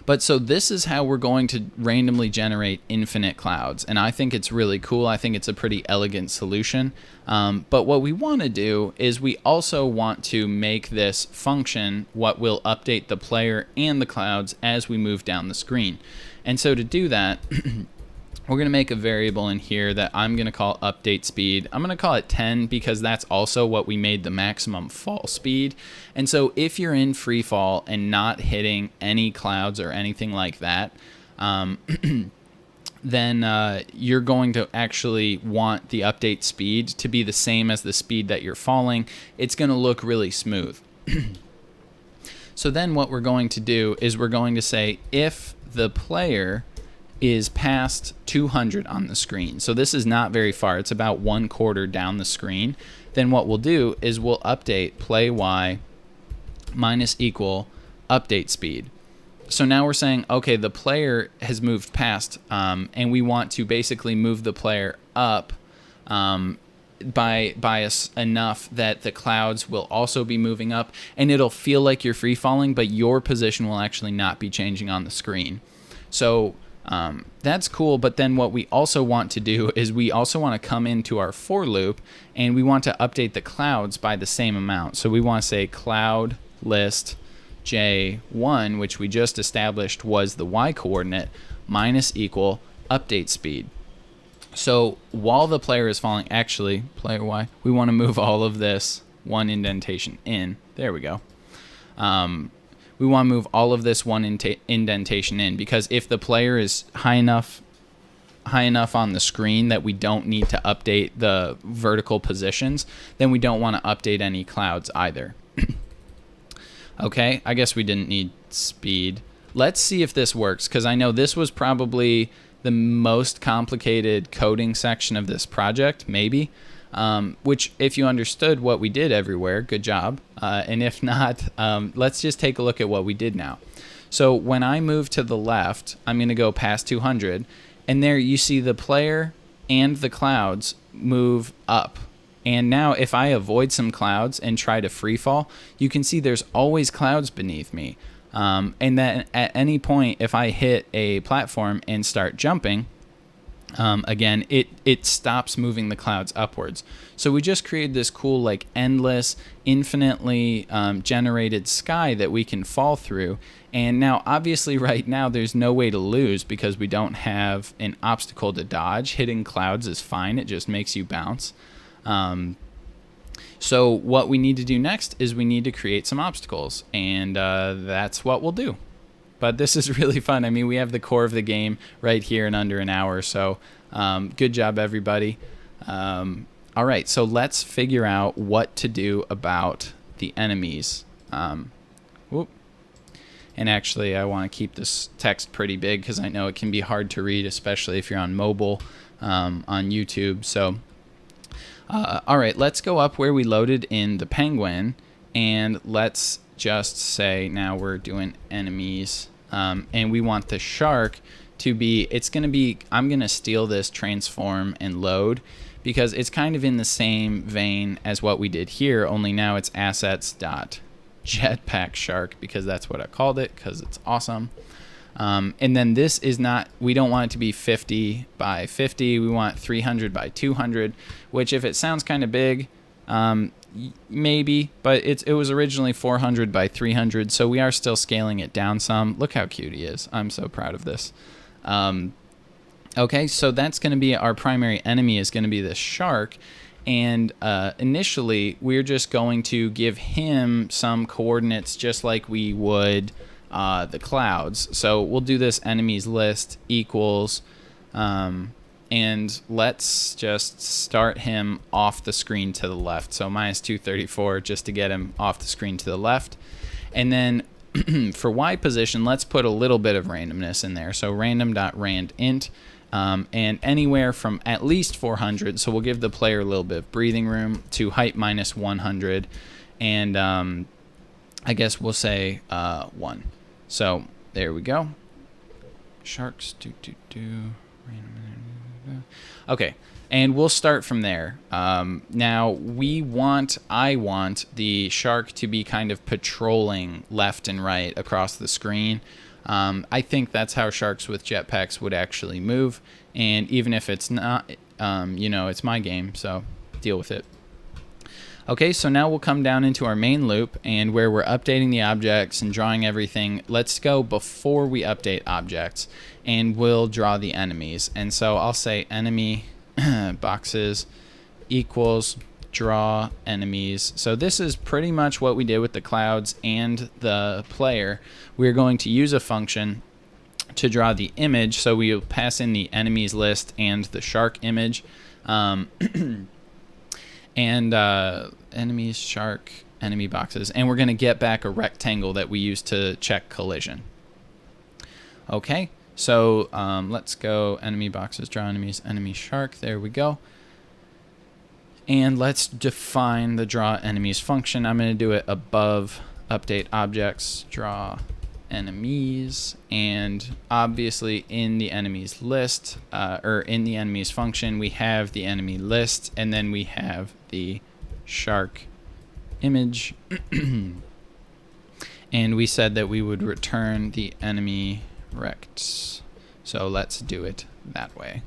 But so this is how we're going to randomly generate infinite clouds, and I think it's really cool. I think it's a pretty elegant solution. But what we want to do is we also want to make this function what will update the player and the clouds as we move down the screen. And so to do that, we're going to make a variable in here that I'm going to call update speed. I'm going to call it 10 because that's also what we made the maximum fall speed. And so if you're in free fall and not hitting any clouds or anything like that, then you're going to actually want the update speed to be the same as the speed that you're falling. It's going to look really smooth. So then what we're going to do is we're going to say if the player is past 200 on the screen, so this is not very far, it's about 1/4 down the screen, then what we'll do is we'll update play y minus equal update speed. So now we're saying, okay, the player has moved past, and we want to basically move the player up by enough that the clouds will also be moving up, and it'll feel like you're free falling, but your position will actually not be changing on the screen. So that's cool, but then what we also want to do is we also want to come into our for loop, and we want to update the clouds by the same amount. So we want to say cloud list j1, which we just established was the y coordinate, minus equal update speed. So while the player is falling, actually, player y, we want to move all of this one indentation in. There we go. We want to move all of this one indentation in, because if the player is high enough on the screen that we don't need to update the vertical positions, then we don't want to update any clouds either. Okay, I guess we didn't need speed. Let's see if this works, because I know this was probably the most complicated coding section of this project, maybe. Which, if you understood what we did everywhere, good job. And if not, let's just take a look at what we did now. So when I move to the left, I'm going to go past 200. And there you see the player and the clouds move up. And now if I avoid some clouds and try to free fall, you can see there's always clouds beneath me. And then at any point, if I hit a platform and start jumping, again, it stops moving the clouds upwards. So we just created this cool, like, endless, infinitely generated sky that we can fall through. And now, obviously, right now, there's no way to lose because we don't have an obstacle to dodge. Hitting clouds is fine. It just makes you bounce. So what we need to do next is we need to create some obstacles, and that's what we'll do. But this is really fun. I mean, we have the core of the game right here in under an hour, so good job, everybody. All right, so let's figure out what to do about the enemies. Whoop. And actually, I want to keep this text pretty big because I know it can be hard to read, especially if you're on mobile on YouTube. So, all right, let's go up where we loaded in the penguin, and let's just say now we're doing enemies, and we want the shark to be, it's going to be, I'm going to steal this transform and load because it's kind of in the same vein as what we did here, only now it's assets.jetpack shark, because that's what I called it, because it's awesome. And then this is not, we don't want it to be 50 by 50. We want 300 by 200, which if it sounds kind of big, maybe, but it was originally 400 by 300, so we are still scaling it down some. Look how cute he is. I'm so proud of this. Okay, so that's going to be our primary enemy, is going to be this shark. And initially, we're just going to give him some coordinates just like we would the clouds. So we'll do this enemies list equals, and let's just start him off the screen to the left. So minus 234 just to get him off the screen to the left. And then for Y position, let's put a little bit of randomness in there. So random.randint. And anywhere from at least 400, so we'll give the player a little bit of breathing room, to height minus 100, and I guess we'll say 1. So there we go. Sharks, okay, and we'll start from there. Now I want the shark to be kind of patrolling left and right across the screen. I think that's how sharks with jetpacks would actually move, and even if it's not, you know, it's my game, so deal with it. Okay, so now we'll come down into our main loop, and where we're updating the objects and drawing everything, let's go before we update objects, and we'll draw the enemies. And so I'll say enemy boxes equals draw enemies. So this is pretty much what we did with the clouds and the player. We're going to use a function to draw the image, so we'll pass in the enemies list and the shark image, and enemies, shark, enemy boxes, and we're going to get back a rectangle that we use to check collision. Okay, so let's go enemy boxes, draw enemies, enemy shark, there we go. And let's define the draw enemies function. I'm going to do it above update objects, draw enemies, and obviously in the enemies list, or in the enemies function, we have the enemy list, and then we have the shark image. And we said that we would return the enemy rects. So let's do it that way.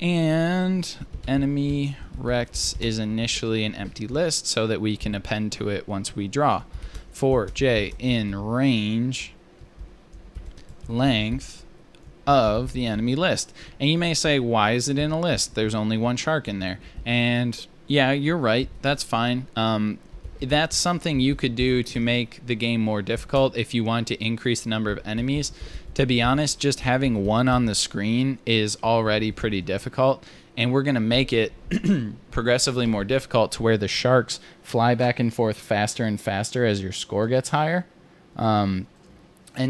And enemy rects is initially an empty list so that we can append to it once we draw. For j in range length of the enemy list. And you may say, why is it in a list? There's only one shark in there. And yeah, you're right. That's fine. That's something you could do to make the game more difficult if you want to increase the number of enemies. To be honest, just having one on the screen is already pretty difficult, and we're going to make it progressively more difficult to where the sharks fly back and forth faster and faster as your score gets higher. And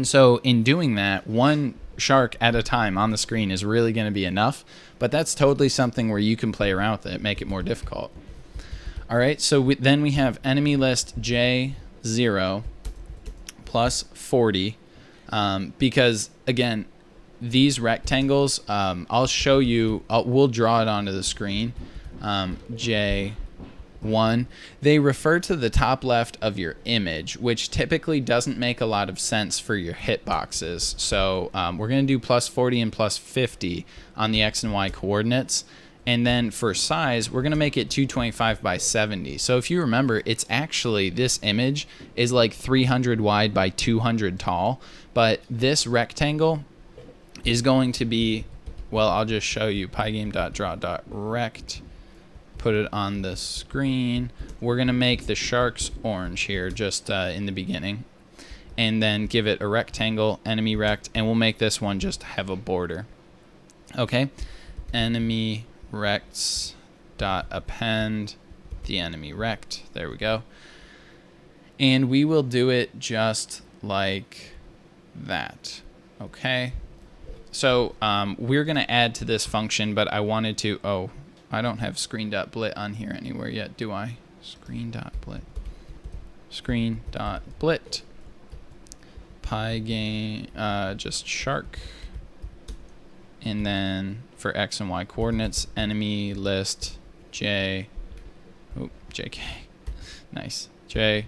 so in doing that, one shark at a time on the screen is really going to be enough, but that's totally something where you can play around with it, make it more difficult. All right, so then we have enemy list J0 plus 40, because again, these rectangles, I'll show you, we'll draw it onto the screen, J1, they refer to the top left of your image, which typically doesn't make a lot of sense for your hitboxes. So we're going to do plus 40 and plus 50 on the X and Y coordinates. And then for size, we're going to make it 225 by 70. So if you remember, it's actually, this image is like 300 wide by 200 tall. But this rectangle is going to be, well, I'll just show you, pygame.draw.rect. Put it on the screen. We're going to make the sharks orange here just in the beginning. And then give it a rectangle, enemy rect, and we'll make this one just have a border. Okay, enemy rects dot append the enemy rect. There we go. And we will do it just like that. Okay. So we're going to add to this function, but I wanted to, oh, I don't have screen.blit on here anywhere yet, do I? Screen.blit. Screen.blit. PyGame, just shark. And then for X and Y coordinates, enemy list J, oh, JK, nice, J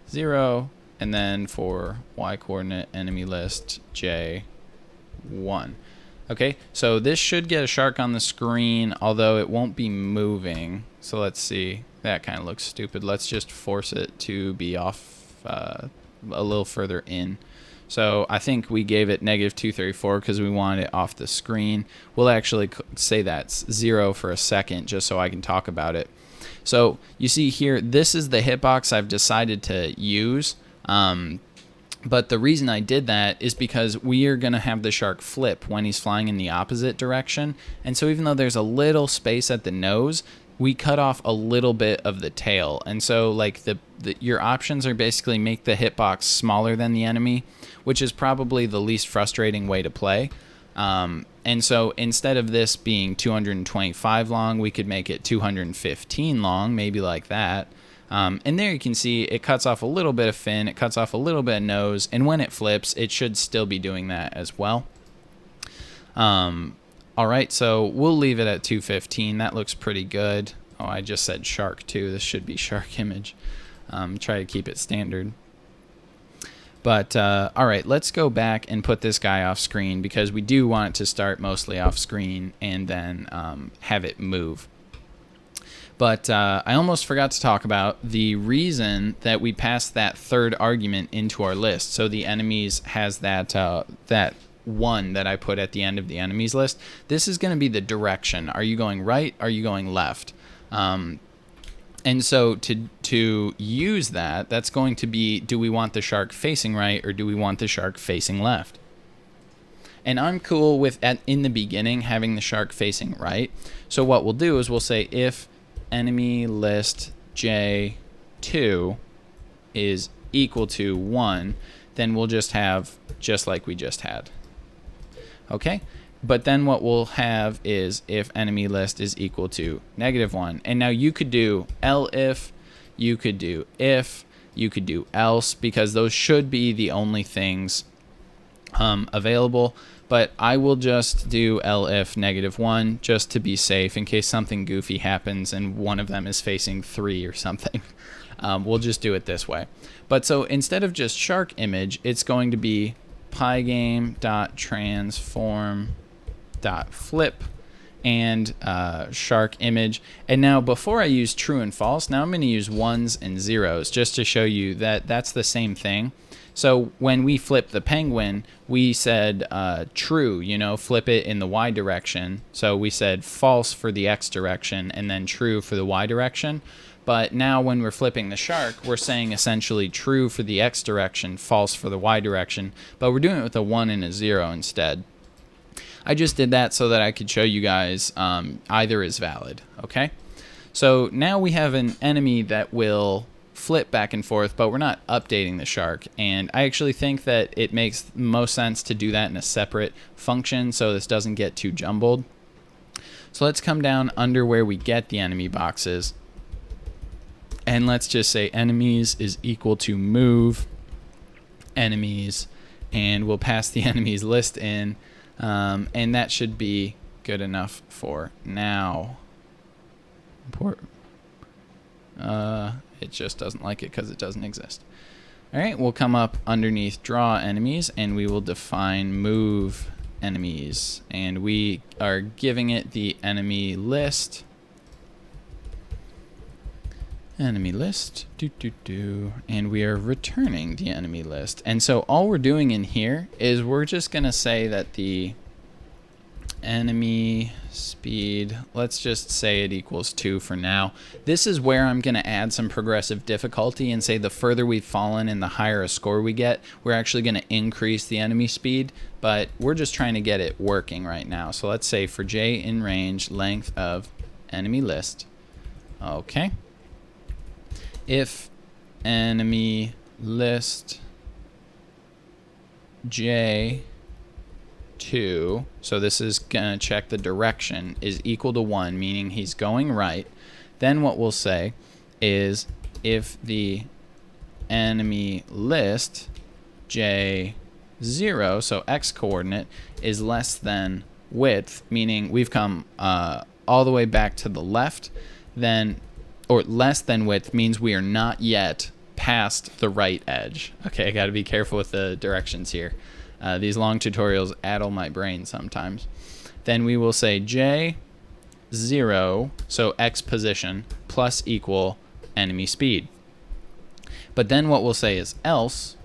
0, and then for Y coordinate enemy list J 1. Okay, so this should get a shark on the screen, although it won't be moving. So let's see. That kind of looks stupid. Let's just force it to be off a little further in. So I think we gave it -234 because we wanted it off the screen. We'll actually say that's 0 for a second just so I can talk about it. So you see here, this is the hitbox I've decided to use. But the reason I did that is because we are going to have the shark flip when he's flying in the opposite direction. And so even though there's a little space at the nose, we cut off a little bit of the tail. And so like your options are basically make the hitbox smaller than the enemy, which is probably the least frustrating way to play. And so instead of this being 225 long, we could make it 215 long, maybe like that. And there you can see it cuts off a little bit of fin, it cuts off a little bit of nose, and when it flips, it should still be doing that as well. All right, so we'll leave it at 215. That looks pretty good. Oh, I just said shark too. This should be shark image. Try to keep it standard. But all right, let's go back and put this guy off screen because we do want it to start mostly off screen and then have it move. But I almost forgot to talk about the reason that we passed that third argument into our list. So the enemies has that that 1 that I put at the end of the enemies list. This is going to be the direction. Are you going right? Are you going left? And so to use that, that's going to be, do we want the shark facing right or do we want the shark facing left? And I'm cool with in the beginning having the shark facing right. So what we'll do is we'll say if enemy list J2 is equal to 1, then we'll just have just like we just had. Okay, but then what we'll have is if enemy list is equal to -1. And now you could do elif, you could do if, you could do else, because those should be the only things available. But I will just do elif -1 just to be safe in case something goofy happens and one of them is facing 3 or something. We'll just do it this way. But so instead of just shark image, it's going to be pygame.transform.flip and shark image. And now before I use true and false, now I'm going to use 1s and 0s just to show you that that's the same thing. So when we flip the penguin, we said true, you know, flip it in the Y direction. So we said false for the X direction and then true for the Y direction. But now when we're flipping the shark, we're saying essentially true for the X direction, false for the Y direction. But we're doing it with a 1 and a 0 instead. I just did that so that I could show you guys either is valid, okay? So now we have an enemy that will flip back and forth, but we're not updating the shark. And I actually think that it makes most sense to do that in a separate function so this doesn't get too jumbled. So let's come down under where we get the enemy boxes. And let's just say enemies is equal to move enemies, and we'll pass the enemies list in, and that should be good enough for now. It just doesn't like it because it doesn't exist. All right, we'll come up underneath draw enemies, and we will define move enemies, and we are giving it the enemy list. Enemy list, and we are returning the enemy list. And so all we're doing in here is we're just gonna say that the enemy speed, let's just say it equals 2 for now. This is where I'm gonna add some progressive difficulty and say the further we've fallen and the higher a score we get, we're actually gonna increase the enemy speed, but we're just trying to get it working right now. So let's say for J in range, length of enemy list, okay. If enemy list J2, so this is gonna check the direction, is equal to 1, meaning he's going right, then what we'll say is if the enemy list J0, so X coordinate, is less than width, meaning we've come all the way back to the left, then, or less than width means we are not yet past the right edge. Okay, I got to be careful with the directions here. These long tutorials addle my brain sometimes. Then we will say J0, so X position, plus equal enemy speed. But then what we'll say is else,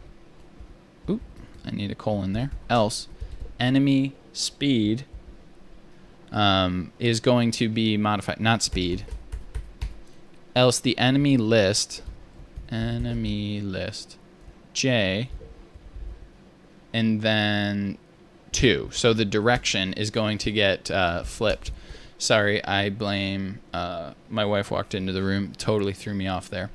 oop, I need a colon there, else enemy speed is going to be modified, not speed, else the enemy list J, and then 2. So the direction is going to get flipped. Sorry, I blame, my wife walked into the room, totally threw me off there.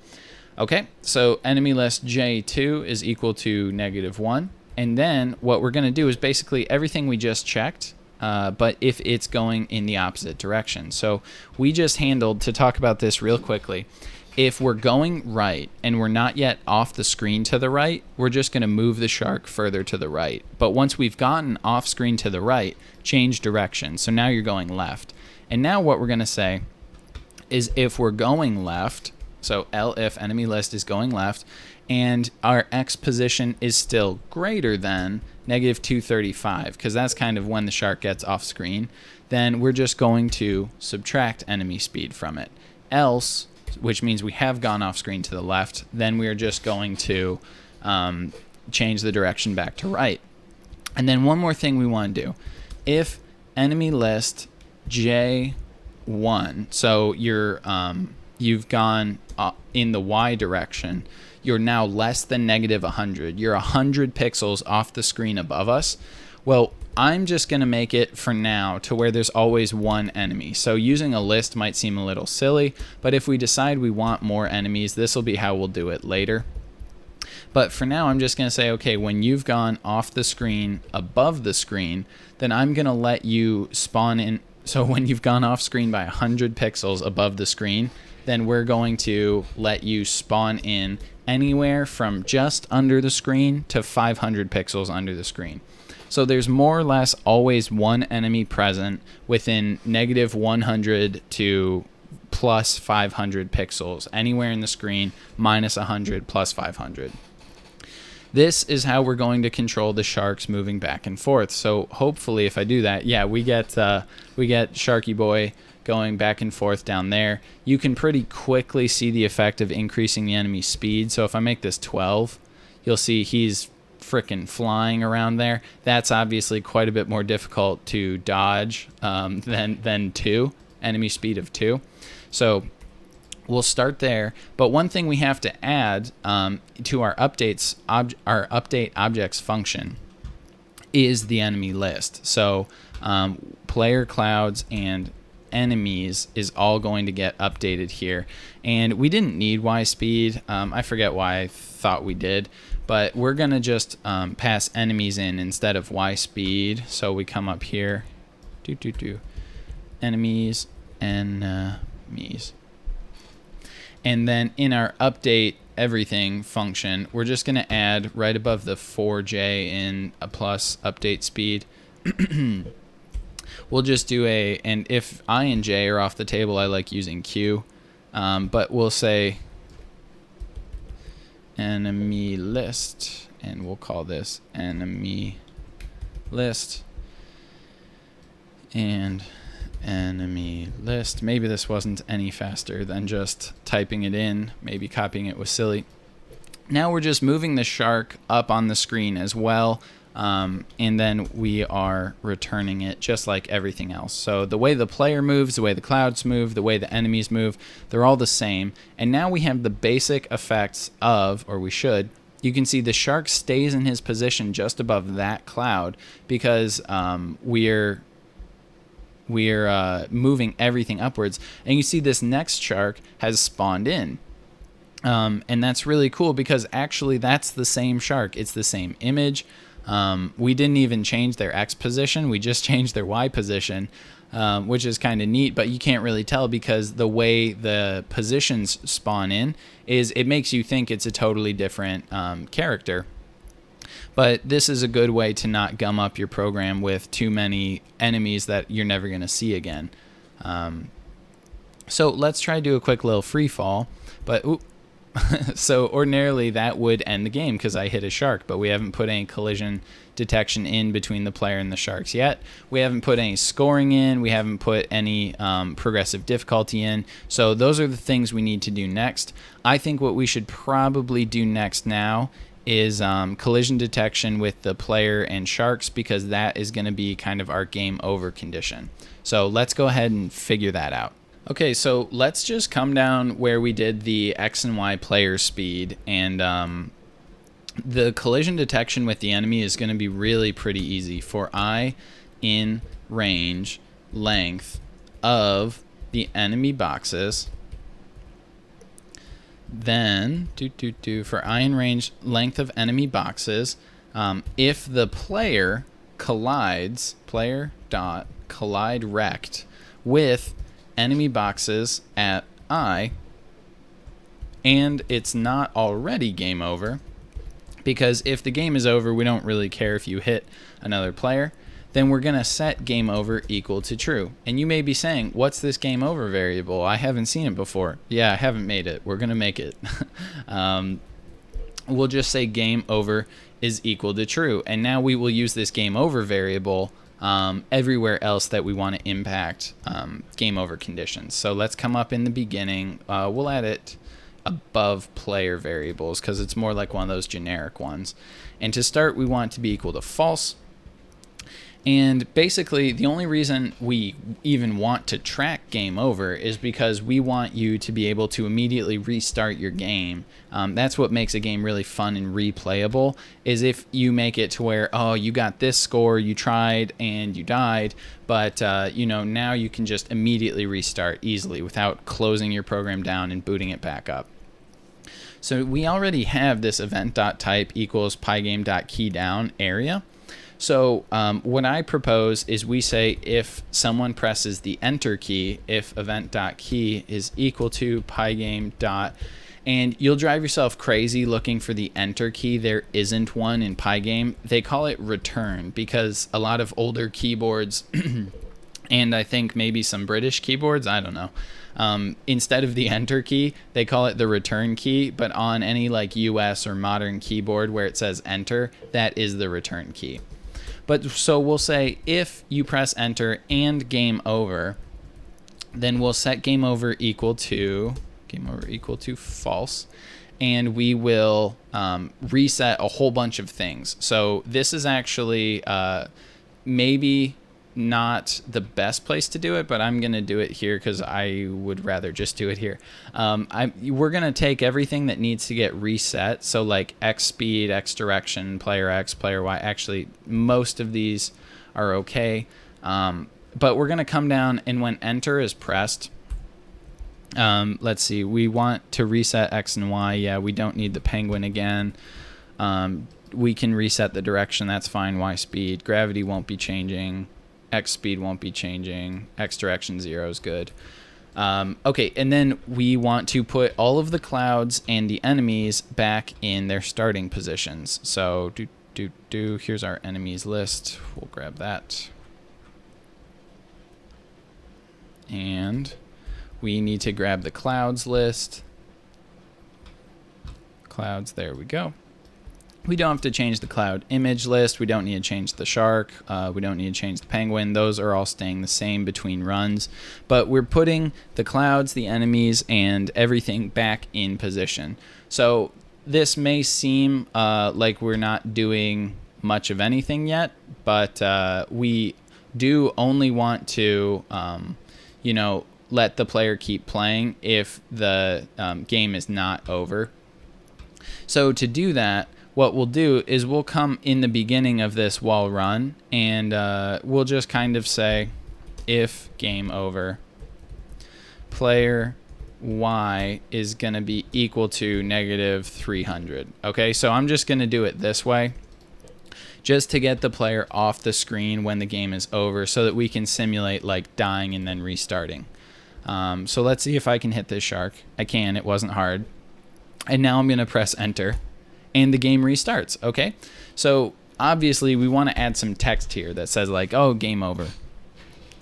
Okay, so enemy list J2 is equal to -1. And then what we're going to do is basically everything we just checked, but if it's going in the opposite direction. So we just handled, to talk about this real quickly, if we're going right and we're not yet off the screen to the right, we're just going to move the shark further to the right. But once we've gotten off screen to the right, change direction. So now you're going left. And now what we're going to say is if we're going left, so elif enemy list is going left, and our X position is still greater than -235, because that's kind of when the shark gets off screen, then we're just going to subtract enemy speed from it. Else, which means we have gone off screen to the left, then we are just going to change the direction back to right. And then one more thing we want to do. If enemy list J1, so you've gone in the Y direction, you're now less than -100. You're 100 pixels off the screen above us. Well, I'm just going to make it for now to where there's always one enemy. So using a list might seem a little silly, but if we decide we want more enemies, this will be how we'll do it later. But for now, I'm just going to say, okay, when you've gone off the screen above the screen, then I'm going to let you spawn in. So when you've gone off screen by 100 pixels above the screen, then we're going to let you spawn in anywhere from just under the screen to 500 pixels under the screen. So there's more or less always one enemy present within -100 to plus 500 pixels, anywhere in the screen, -100 plus 500. This is how we're going to control the sharks moving back and forth. So hopefully if I do that, yeah, we get Sharky Boy going back and forth down there. You can pretty quickly see the effect of increasing the enemy speed. So if I make this 12, you'll see he's frickin' flying around there. That's obviously quite a bit more difficult to dodge than 2, enemy speed of 2. So we'll start there. But one thing we have to add to our update objects function is the enemy list. So player clouds and enemies is all going to get updated here, and we didn't need Y speed. I forget why I thought we did, but we're gonna just pass enemies in instead of Y speed. So we come up here, enemies, enemies, and then in our update everything function, we're just gonna add right above the 4J in a plus update speed. We'll just do and if I and J are off the table, I like using Q, but we'll say enemy list, and we'll call this enemy list and enemy list. Maybe this wasn't any faster than just typing it in. Maybe copying it was silly. Now we're just moving the shark up on the screen as well. And then we are returning it just like everything else. So the way the player moves, the way the clouds move, the way the enemies move, they're all the same. And now we have the basic effects of, or we should, you can see the shark stays in his position just above that cloud because we're moving everything upwards. And you see this next shark has spawned in. And that's really cool because actually that's the same shark. It's the same image. We didn't even change their X position. We just changed their Y position, which is kind of neat, but you can't really tell because the way the positions spawn in is it makes you think it's a totally different character. But this is a good way to not gum up your program with too many enemies that you're never going to see again. So let's try to do a quick little free fall, but so ordinarily that would end the game because I hit a shark, but we haven't put any collision detection in between the player and the sharks yet. We haven't put any scoring in. We haven't put any progressive difficulty in. So those are the things we need to do next. I think what we should probably do next now is collision detection with the player and sharks, because that is going to be kind of our game over condition. So let's go ahead and figure that out. Okay, so let's just come down where we did the X and Y player speed, and the collision detection with the enemy is going to be really pretty easy. For I in range length of the enemy boxes, then for I in range length of enemy boxes, if the player collides, player dot collide rect with enemy boxes at I, and it's not already game over, because if the game is over, we don't really care if you hit another player, then we're going to set game over equal to true. And you may be saying, what's this game over variable? I haven't seen it before. Yeah, I haven't made it. We're going to make it. We'll just say game over is equal to true. And now we will use this game over variable everywhere else that we want to impact game over conditions. So let's come up in the beginning. We'll add it above player variables because it's more like one of those generic ones. And to start, we want it to be equal to false. And basically, the only reason we even want to track game over is because we want you to be able to immediately restart your game. That's what makes a game really fun and replayable, is if you make it to where, oh, you got this score, you tried and you died, but you know, now you can just immediately restart easily without closing your program down and booting it back up. So we already have this event.type equals PyGame.keyDown area. So what I propose is we say if someone presses the enter key, if event.key is equal to PyGame dot, and you'll drive yourself crazy looking for the enter key. There isn't one in PyGame. They call it return because a lot of older keyboards and I think maybe some British keyboards, I don't know, instead of the enter key, they call it the return key, but on any like US or modern keyboard where it says enter, that is the return key. But so we'll say if you press enter and game over, then we'll set game over equal to false, and we will reset a whole bunch of things. So this is actually maybe not the best place to do it, but I'm going to do it here because I would rather just do it here. We're going to take everything that needs to get reset. So like X speed, X direction, player X, player Y. Actually, most of these are okay. But we're going to come down, and when enter is pressed, let's see, we want to reset X and Y. Yeah, we don't need the penguin again. We can reset the direction. That's fine. Y speed. Gravity won't be changing. X speed won't be changing. X direction 0 is good. Okay, and then we want to put all of the clouds and the enemies back in their starting positions. So here's our enemies list. We'll grab that. And we need to grab the clouds list. Clouds, there we go. We don't have to change the cloud image list. We don't need to change the shark. We don't need to change the penguin. Those are all staying the same between runs. But we're putting the clouds, the enemies, and everything back in position. So this may seem like we're not doing much of anything yet, but we do only want to, you know, let the player keep playing if the game is not over. So to do that, what we'll do is we'll come in the beginning of this while run, and we'll just kind of say if game over, player Y is going to be equal to -300. Okay, so I'm just going to do it this way just to get the player off the screen when the game is over so that we can simulate like dying and then restarting. So let's see if I can hit this shark. I can. It wasn't hard. And now I'm going to press enter, and the game restarts. Okay, so obviously we want to add some text here that says like, oh, game over.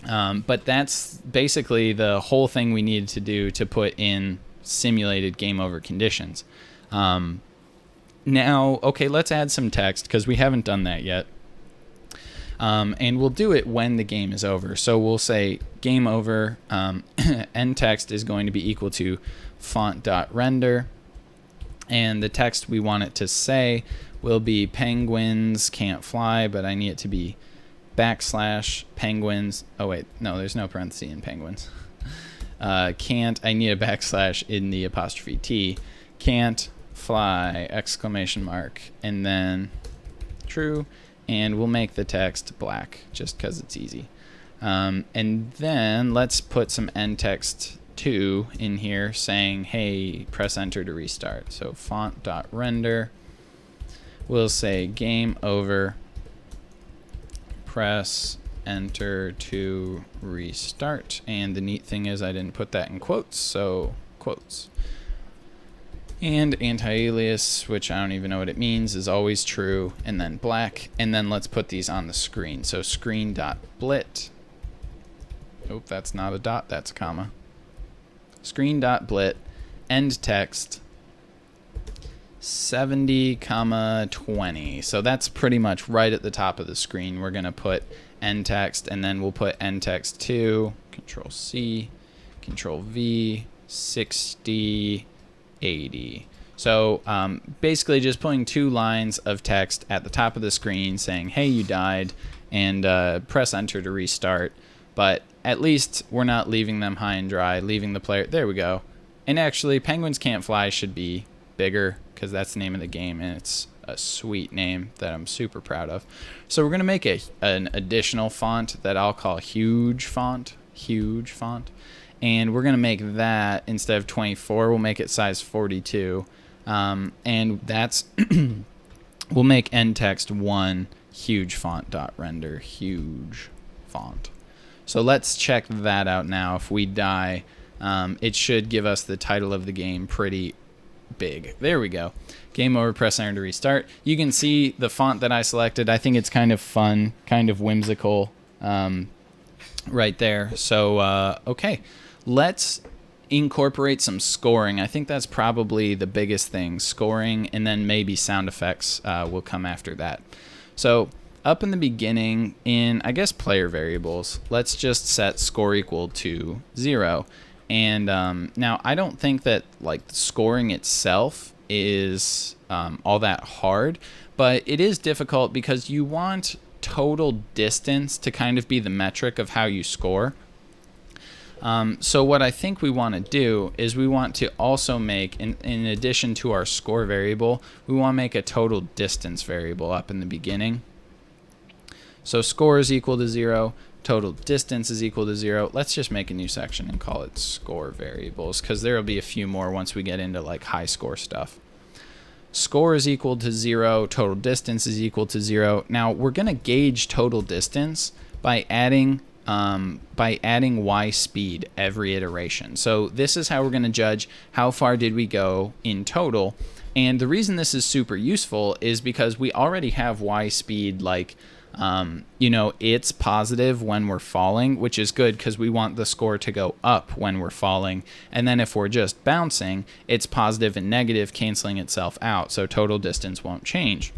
But that's basically the whole thing we needed to do to put in simulated game over conditions. Now, okay, let's add some text because we haven't done that yet. And we'll do it when the game is over. So we'll say game over, end text is going to be equal to font.render. And the text we want it to say will be penguins can't fly, but I need it to be \penguins. Oh, wait, no, there's no parenthesis in penguins. Can't, I need a \, in the apostrophe T. Can't fly, ! And then true. And we'll make the text black just because it's easy. And then let's put some end text 2 in here saying, hey, press enter to restart. So font.render, we'll say game over, press enter to restart. And the neat thing is I didn't put that in quotes, so quotes. And anti-alias, which I don't even know what it means, is always true, and then black. And then let's put these on the screen. So screen.blit. Oh, that's not a dot, that's a comma. Screen.blit, end text, 70, 20. So that's pretty much right at the top of the screen. We're going to put end text, and then we'll put end text 2, Control C, Control V, 60, 80. So basically just putting 2 lines of text at the top of the screen saying, hey, you died, and press enter to restart. But at least we're not leaving them high and dry, leaving the player. There we go. And actually, Penguins Can't Fly should be bigger because that's the name of the game, and it's a sweet name that I'm super proud of. So we're going to make an additional font that I'll call huge font. And we're going to make that, instead of 24, we'll make it size 42. And that's, we'll make end text 1 huge font.render, huge font. So let's check that out now. If we die, it should give us the title of the game pretty big. There we go. Game over, press enter to restart. You can see the font that I selected. I think it's kind of fun, kind of whimsical right there. So, okay. Let's incorporate some scoring. I think that's probably the biggest thing, scoring, and then maybe sound effects will come after that. So up in the beginning, in, I guess, player variables, let's just set score equal to 0. And now I don't think that like scoring itself is all that hard, but it is difficult because you want total distance to kind of be the metric of how you score. So what I think we want to do is we want to also make, in addition to our score variable, we want to make a total distance variable up in the beginning. So score is equal to 0, total distance is equal to 0. Let's just make a new section and call it score variables, because there will be a few more once we get into like high score stuff. Score is equal to 0, total distance is equal to 0. Now we're going to gauge total distance by adding y speed every iteration. So this is how we're going to judge how far did we go in total. And the reason this is super useful is because we already have y speed, like, you know, it's positive when we're falling, which is good because we want the score to go up when we're falling. And then if we're just bouncing, it's positive and negative canceling itself out. So total distance won't change.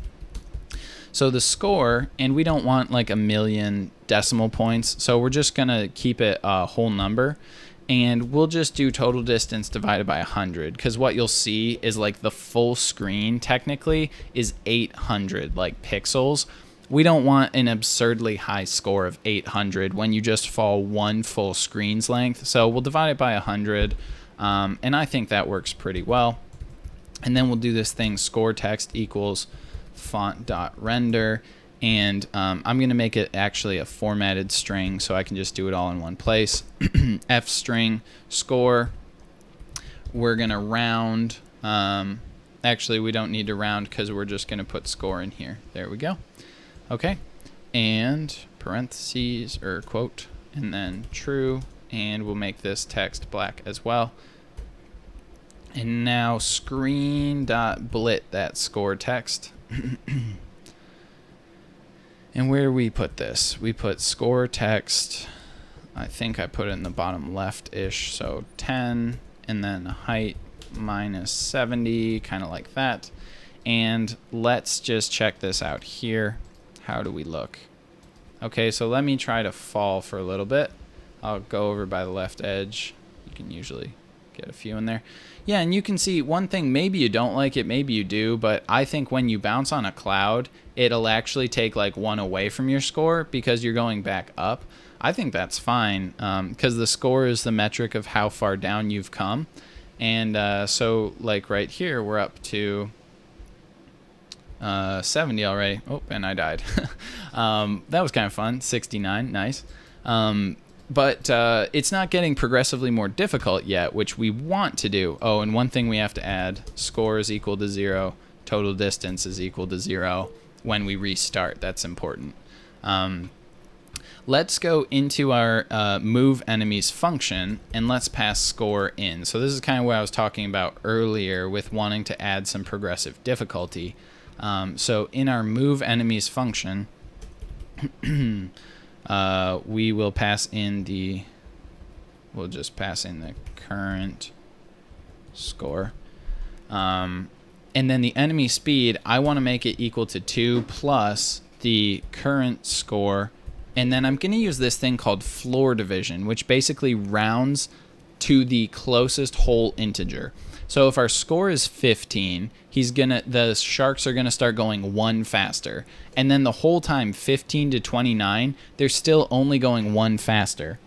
So the score, and we don't want like 1,000,000 decimal points, so we're just going to keep it a whole number. And we'll just do total distance divided by 100, because what you'll see is like the full screen technically is 800 like pixels. We don't want an absurdly high score of 800 when you just fall one full screen's length. So we'll divide it by 100, and I think that works pretty well. And then we'll do this thing, score text equals font.render, and I'm going to make it actually a formatted string so I can just do it all in one place. F string score. We're going to round. Actually, we don't need to round because we're just going to put score in here. There we go. Okay, and parentheses or quote, and then true, and we'll make this text black as well. And now screen.blit that score text. And where do we put this? We put score text I think I put it in the bottom left-ish, so 10, and then height minus 70, kind of like that. And let's just check this out here. How do we look? Okay, so let me try to fall for a little bit. I'll go over by the left edge. You can usually get a few in there. Yeah, and you can see one thing, maybe you don't like it, maybe you do, but I think when you bounce on a cloud, it'll actually take like 1 away from your score because you're going back up. I think that's fine because the score is the metric of how far down you've come. And so like right here, we're up to 70 already. Oh, and I died. That was kind of fun. 69, nice. But it's not getting progressively more difficult yet, which we want to do. Oh, and one thing we have to add, score is equal to 0, total distance is equal to 0 when we restart. That's important. Let's go into our move enemies function, and let's pass score in. So this is kind of what I was talking about earlier with wanting to add some progressive difficulty. So in our move enemies function, we will pass in the, we'll just pass in the current score. And then the enemy speed, I want to make it equal to 2 plus the current score. And then I'm going to use this thing called floor division, which basically rounds to the closest whole integer. So if our score is 15, the sharks are gonna start going 1 faster. And then the whole time, 15 to 29, they're still only going 1 faster.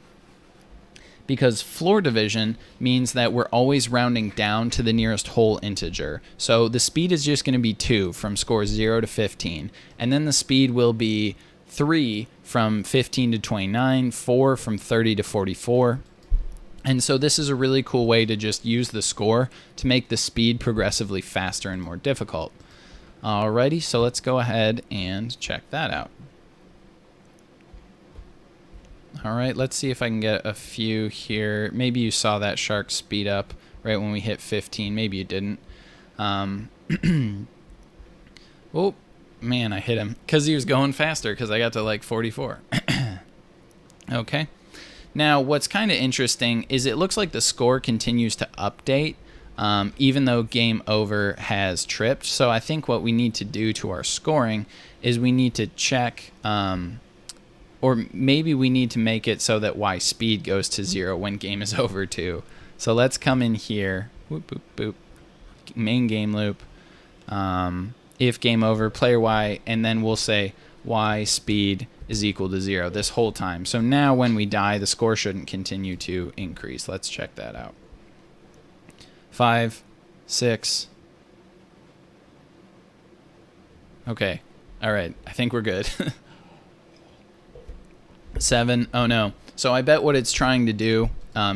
Because floor division means that we're always rounding down to the nearest whole integer. So the speed is just gonna be 2 from score 0 to 15. And then the speed will be 3 from 15 to 29, 4 from 30 to 44. And so this is a really cool way to just use the score to make the speed progressively faster and more difficult. Alrighty, so let's go ahead and check that out. Alright, let's see if I can get a few here. Maybe you saw that shark speed up right when we hit 15. Maybe you didn't. Oh, man, I hit him because he was going faster because I got to like 44. Okay. Now, what's kind of interesting is it looks like the score continues to update even though game over has tripped. So I think what we need to do to our scoring is we need to check, or maybe we need to make it so that Y speed goes to 0 when game is over too. So let's come in here, whoop, boop, boop, main game loop, if game over, player Y, and then we'll say Y speed is equal to 0 this whole time. So now when we die, the score shouldn't continue to increase. Let's check that out. 5, 6. Okay. All right. I think we're good. 7. Oh no. So I bet what it's trying to do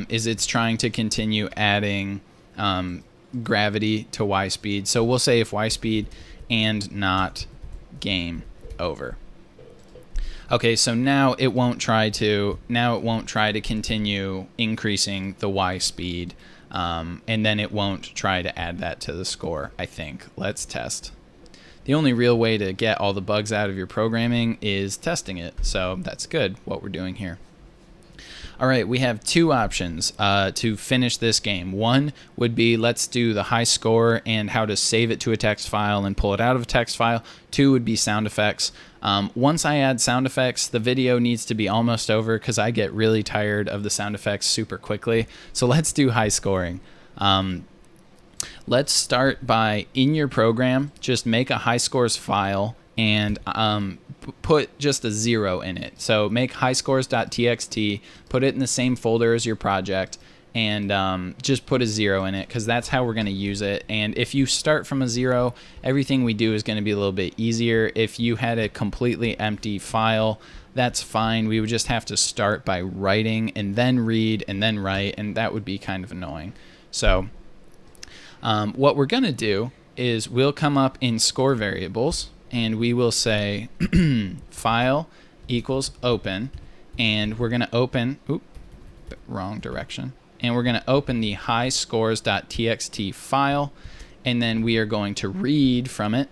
is it's trying to continue adding gravity to Y speed. So we'll say if Y speed and not game over. Okay, so now it won't try to continue increasing the Y speed, and then it won't try to add that to the score, I think. Let's test. The only real way to get all the bugs out of your programming is testing it, so that's good, what we're doing here. All right, we have 2 options to finish this game. One would be let's do the high score and how to save it to a text file and pull it out of a text file. 2 would be sound effects. Once I add sound effects, the video needs to be almost over because I get really tired of the sound effects super quickly. So let's do high scoring. Let's start by, in your program, just make a high scores file and put just a 0 in it. So make highscores.txt, put it in the same folder as your project, and just put a 0 in it because that's how we're going to use it. And if you start from a 0, everything we do is going to be a little bit easier. If you had a completely empty file, that's fine. We would just have to start by writing and then read and then write, and that would be kind of annoying. So what we're going to do is we'll come up in score variables, and we will say file equals open, and we're going to open, wrong direction, and we're going to open the highscores.txt file, and then we are going to read from it.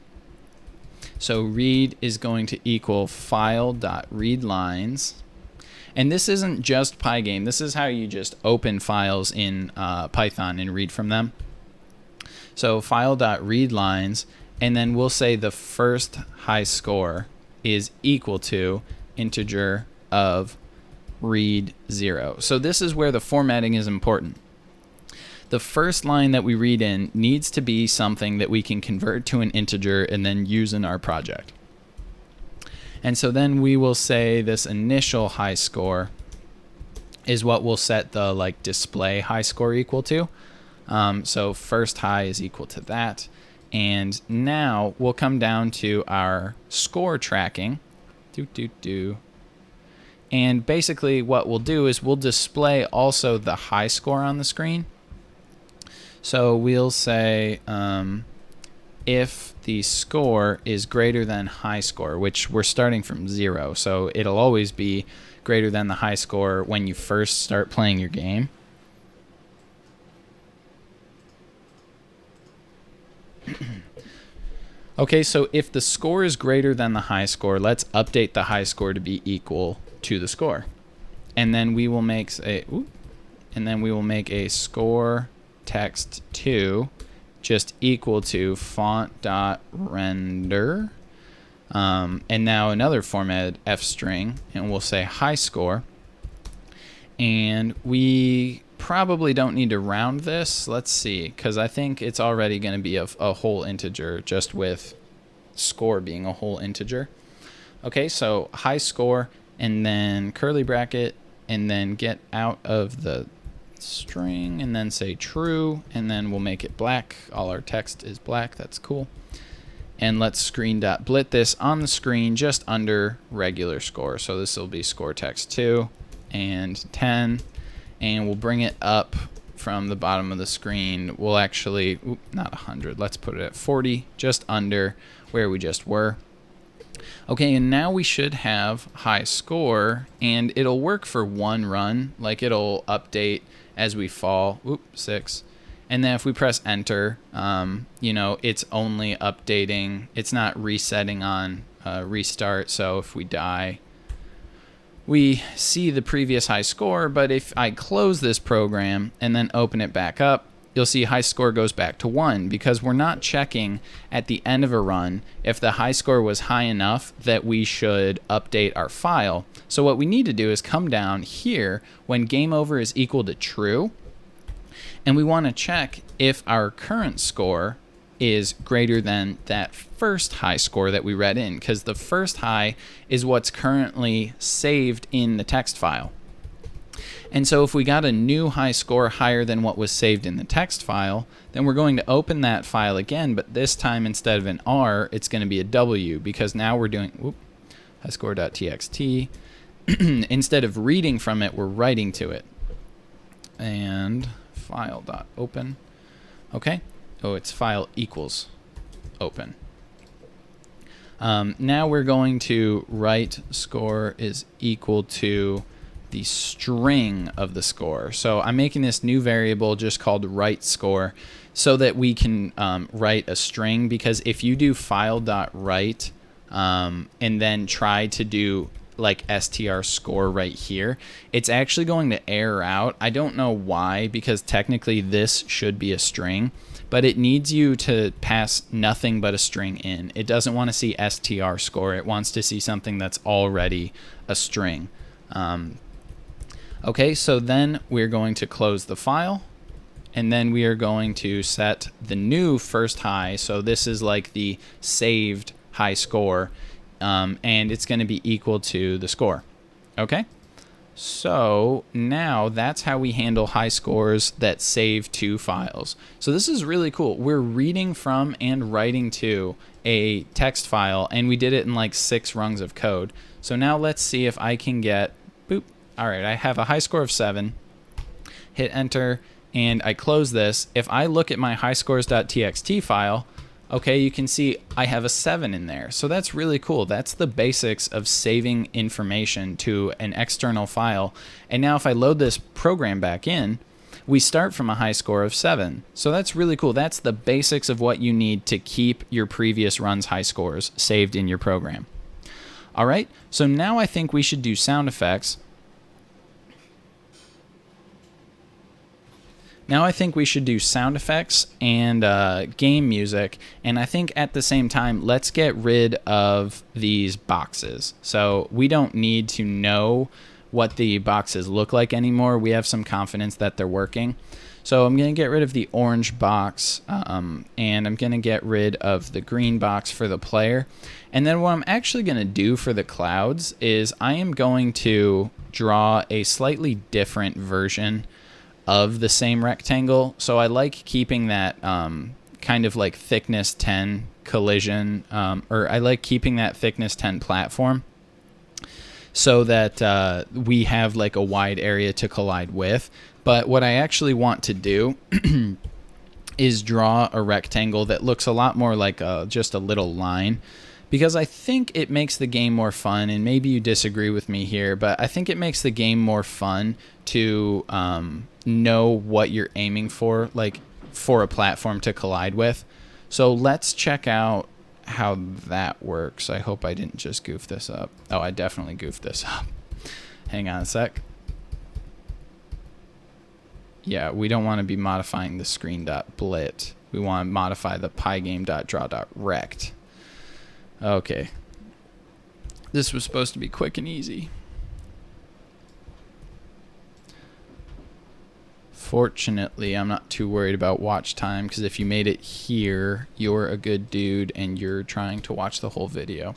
So read is going to equal file.readlines, And this isn't just PyGame. This is how you just open files in Python and read from them. So file.readLines, and then we'll say the first high score is equal to integer of read 0. So this is where the formatting is important. The first line that we read in needs to be something that we can convert to an integer and then use in our project. And so then we will say this initial high score is what we'll set the like display high score equal to. So first high is equal to that. And now we'll come down to our score tracking. And basically what we'll do is we'll display also the high score on the screen. So we'll say if the score is greater than high score, which we're starting from 0, so it'll always be greater than the high score when you first start playing your game. Okay, so if the score is greater than the high score, let's update the high score to be equal to the score. And then we will make a score text 2 just equal to font.render. And now another formatted f string, and we'll say high score. And we probably don't need to round this. Let's see, because I think it's already going to be a whole integer just with score being a whole integer. Okay, so high score and then curly bracket and then get out of the string and then say true, and then we'll make it black. All our text is black. That's cool. And let's screen.blit this on the screen just under regular score. So this will be score text 2 and 10, and we'll bring it up from the bottom of the screen. We'll actually, not 100, let's put it at 40, just under where we just were. Okay, and now we should have high score, and it'll work for one run. Like it'll update as we fall. 6. And then if we press enter, you know, it's only updating. It's not resetting on restart. So if we die, we see the previous high score. But if I close this program and then open it back up, you'll see high score goes back to 1 because we're not checking at the end of a run if the high score was high enough that we should update our file. So what we need to do is come down here when game over is equal to true, and we want to check if our current score is greater than that first high score that we read in, because the first high is what's currently saved in the text file. And so if we got a new high score higher than what was saved in the text file, then we're going to open that file again, but this time instead of an R, it's going to be a W, because now we're doing highscore.txt. Instead of reading from it, we're writing to it. And file.open. Okay. Oh, it's file equals open. Now we're going to write score is equal to the string of the score. So I'm making this new variable just called write score so that we can write a string, because if you do file.write and then try to do like str score right here, it's actually going to error out. I don't know why, because technically this should be a string, but it needs you to pass nothing but a string in. It doesn't want to see str score. It wants to see something that's already a string. Okay, so then we're going to close the file, and then we are going to set the new first high. So this is like the saved high score, and it's going to be equal to the score. Okay, so now that's how we handle high scores that save to files. So this is really cool. We're reading from and writing to a text file, and we did it in like 6 rungs of code. So now let's see if I can get, boop. All right, I have a high score of 7, hit enter, and I close this. If I look at my highscores.txt file, okay, you can see I have a 7 in there. So that's really cool. That's the basics of saving information to an external file. And now if I load this program back in, we start from a high score of 7. So that's really cool. That's the basics of what you need to keep your previous run's high scores saved in your program. All right, so now I think we should do sound effects. Now I think we should do sound effects and game music, and I think at the same time, let's get rid of these boxes. So we don't need to know what the boxes look like anymore. We have some confidence that they're working. So I'm going to get rid of the orange box, and I'm going to get rid of the green box for the player. And then what I'm actually going to do for the clouds is I am going to draw a slightly different version of the same rectangle. So I like keeping that kind of like thickness 10 collision, or I like keeping that thickness 10 platform so that we have like a wide area to collide with. But what I actually want to do is draw a rectangle that looks a lot more like just a little line, because I think it makes the game more fun. And maybe you disagree with me here, but I think it makes the game more fun to know what you're aiming for, like for a platform to collide with. So let's check out how that works. I hope I didn't just goof this up. Oh, I definitely goofed this up. Hang on a sec. Yeah, we don't want to be modifying the screen.blit. We want to modify the pygame.draw.rect. Okay. This was supposed to be quick and easy. Fortunately, I'm not too worried about watch time, because if you made it here, you're a good dude and you're trying to watch the whole video.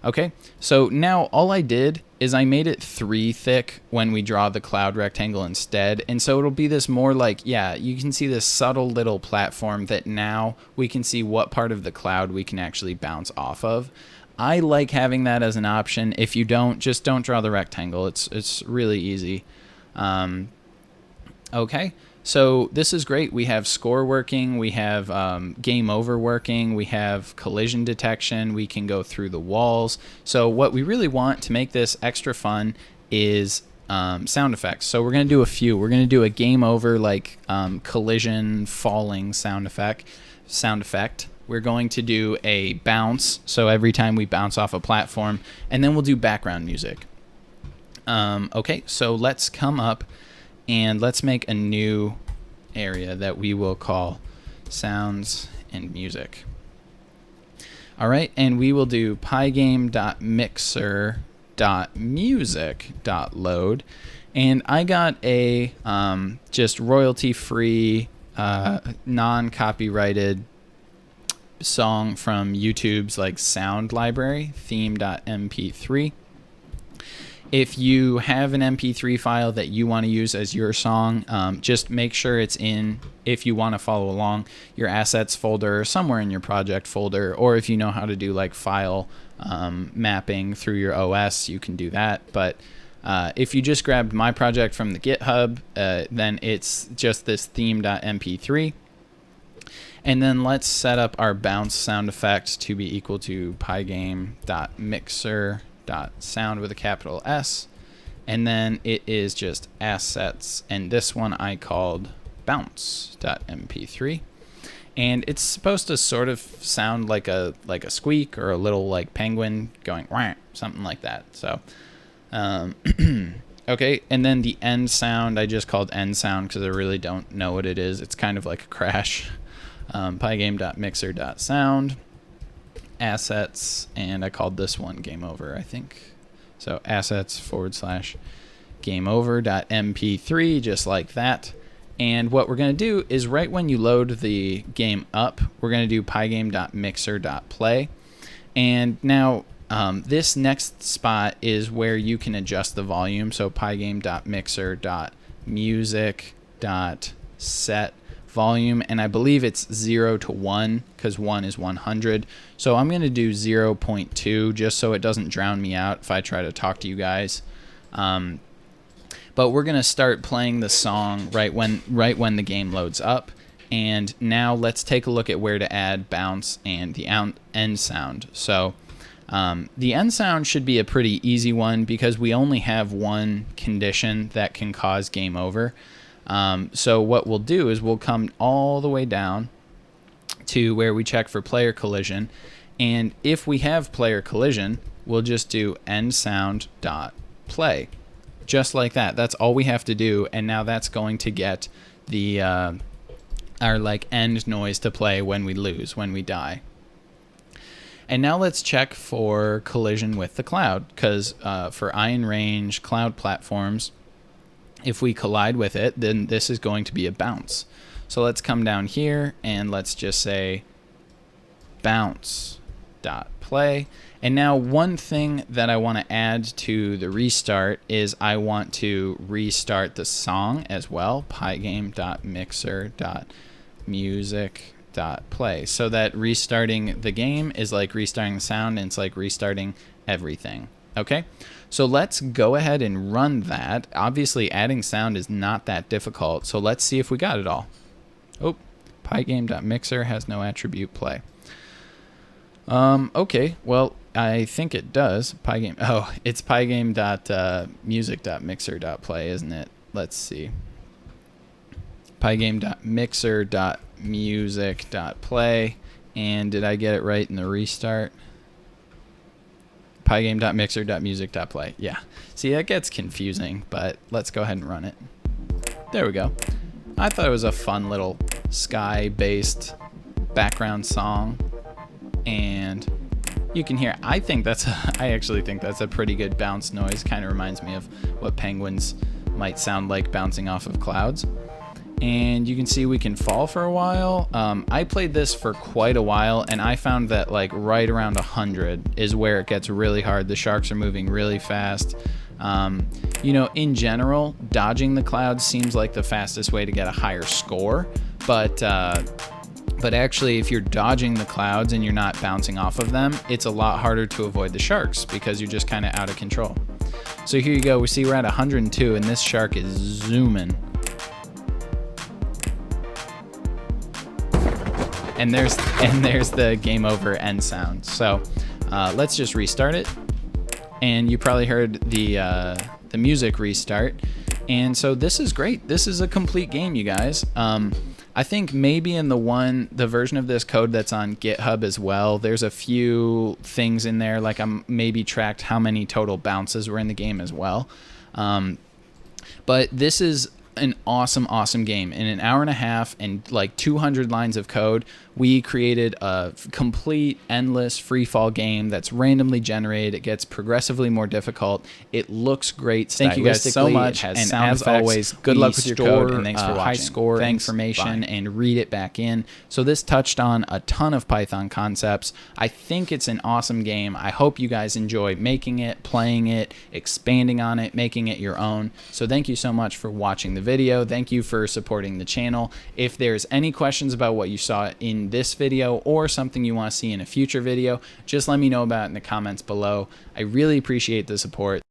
Okay, so now all I did is I made it 3 thick when we draw the cloud rectangle instead. And so it'll be this more like, yeah, you can see this subtle little platform that now we can see what part of the cloud we can actually bounce off of. I like having that as an option. If you don't, just don't draw the rectangle. It's really easy. Okay, so this is great. We have score working, we have game over working, we have collision detection, we can go through the walls. So what we really want to make this extra fun is sound effects. So we're going to do a few. We're going to do a game over, like collision falling sound effect. We're going to do a bounce, so every time we bounce off a platform, and then we'll do background music. Okay, so let's come up and let's make a new area that we will call sounds and music. All right, and we will do pygame.mixer.music.load. And I got a just royalty-free, non-copyrighted song from YouTube's like sound library, theme.mp3. If you have an MP3 file that you want to use as your song, just make sure it's in, if you want to follow along, your assets folder or somewhere in your project folder, or if you know how to do like file mapping through your OS, you can do that. But if you just grabbed my project from the GitHub, then it's just this theme.mp3. And then let's set up our bounce sound effect to be equal to pygame.mixer.sound with a capital S, and then it is just assets, and this one I called bounce.mp3, and it's supposed to sort of sound like a squeak or a little like penguin going wah, something like that. So okay, and then the end sound I just called end sound because I really don't know what it is. It's kind of like a crash. Pygame.mixer.sound assets, and I called this one game over, I think. So assets / game over.mp3, just like that. And what we're going to do is right when you load the game up, we're going to do pygame.mixer.play. And now this next spot is where you can adjust the volume. So pygame.mixer.music.set volume, and I believe it's 0 to 1 because 1 is 100. So I'm going to do 0.2 just so it doesn't drown me out if I try to talk to you guys. But we're going to start playing the song right when the game loads up. And now let's take a look at where to add bounce and the end sound. So the end sound should be a pretty easy one because we only have one condition that can cause game over. So what we'll do is we'll come all the way down to where we check for player collision. And if we have player collision, we'll just do end sound dot play. Just like that. That's all we have to do. And now that's going to get the our like end noise to play when we lose, when we die. And now let's check for collision with the cloud, because for ion range cloud platforms, if we collide with it, then this is going to be a bounce. So let's come down here and let's just say bounce dot play. And now one thing that I want to add to the restart is I want to restart the song as well. PyGame.mixer.music.play. So that restarting the game is like restarting the sound, and it's like restarting everything. Okay, so let's go ahead and run that. Obviously adding sound is not that difficult, so let's see if we got it all. Oh, PyGame.mixer has no attribute play. Okay, well, I think it does. PyGame, oh, it's PyGame.music.mixer.play, isn't it? Let's see. PyGame.mixer.music.play, and did I get it right in the restart? PyGame.mixer.music.play. Yeah. See, that gets confusing, but let's go ahead and run it. There we go. I thought it was a fun little sky-based background song, and you can hear. I actually think that's a pretty good bounce noise. Kind of reminds me of what penguins might sound like bouncing off of clouds. And you can see we can fall for a while. I played this for quite a while, and I found that like right around 100 is where it gets really hard. The sharks are moving really fast. You know, in general, dodging the clouds seems like the fastest way to get a higher score, but actually if you're dodging the clouds and you're not bouncing off of them, it's a lot harder to avoid the sharks because you're just kind of out of control. So here you go. We see we're at 102, and this shark is zooming. And there's the game over end sound. So let's just restart it. And you probably heard the music restart. And so this is great. This is a complete game, you guys. I think maybe in the version of this code that's on GitHub as well, there's a few things in there, like I'm maybe tracked how many total bounces were in the game as well. But this is an awesome game. In an hour and a half and like 200 lines of code, we created a complete endless free fall game that's randomly generated. It gets progressively more difficult. It looks great. Thank you guys so much. And as always, good luck with your code, and thanks for watching. High score information and read it back in. So this touched on a ton of Python concepts. I think it's an awesome game. I hope you guys enjoy making it, playing it, expanding on it, making it your own. So thank you so much for watching the video. Thank you for supporting the channel. If there's any questions about what you saw in this video or something you want to see in a future video, just let me know about it in the comments below. I really appreciate the support.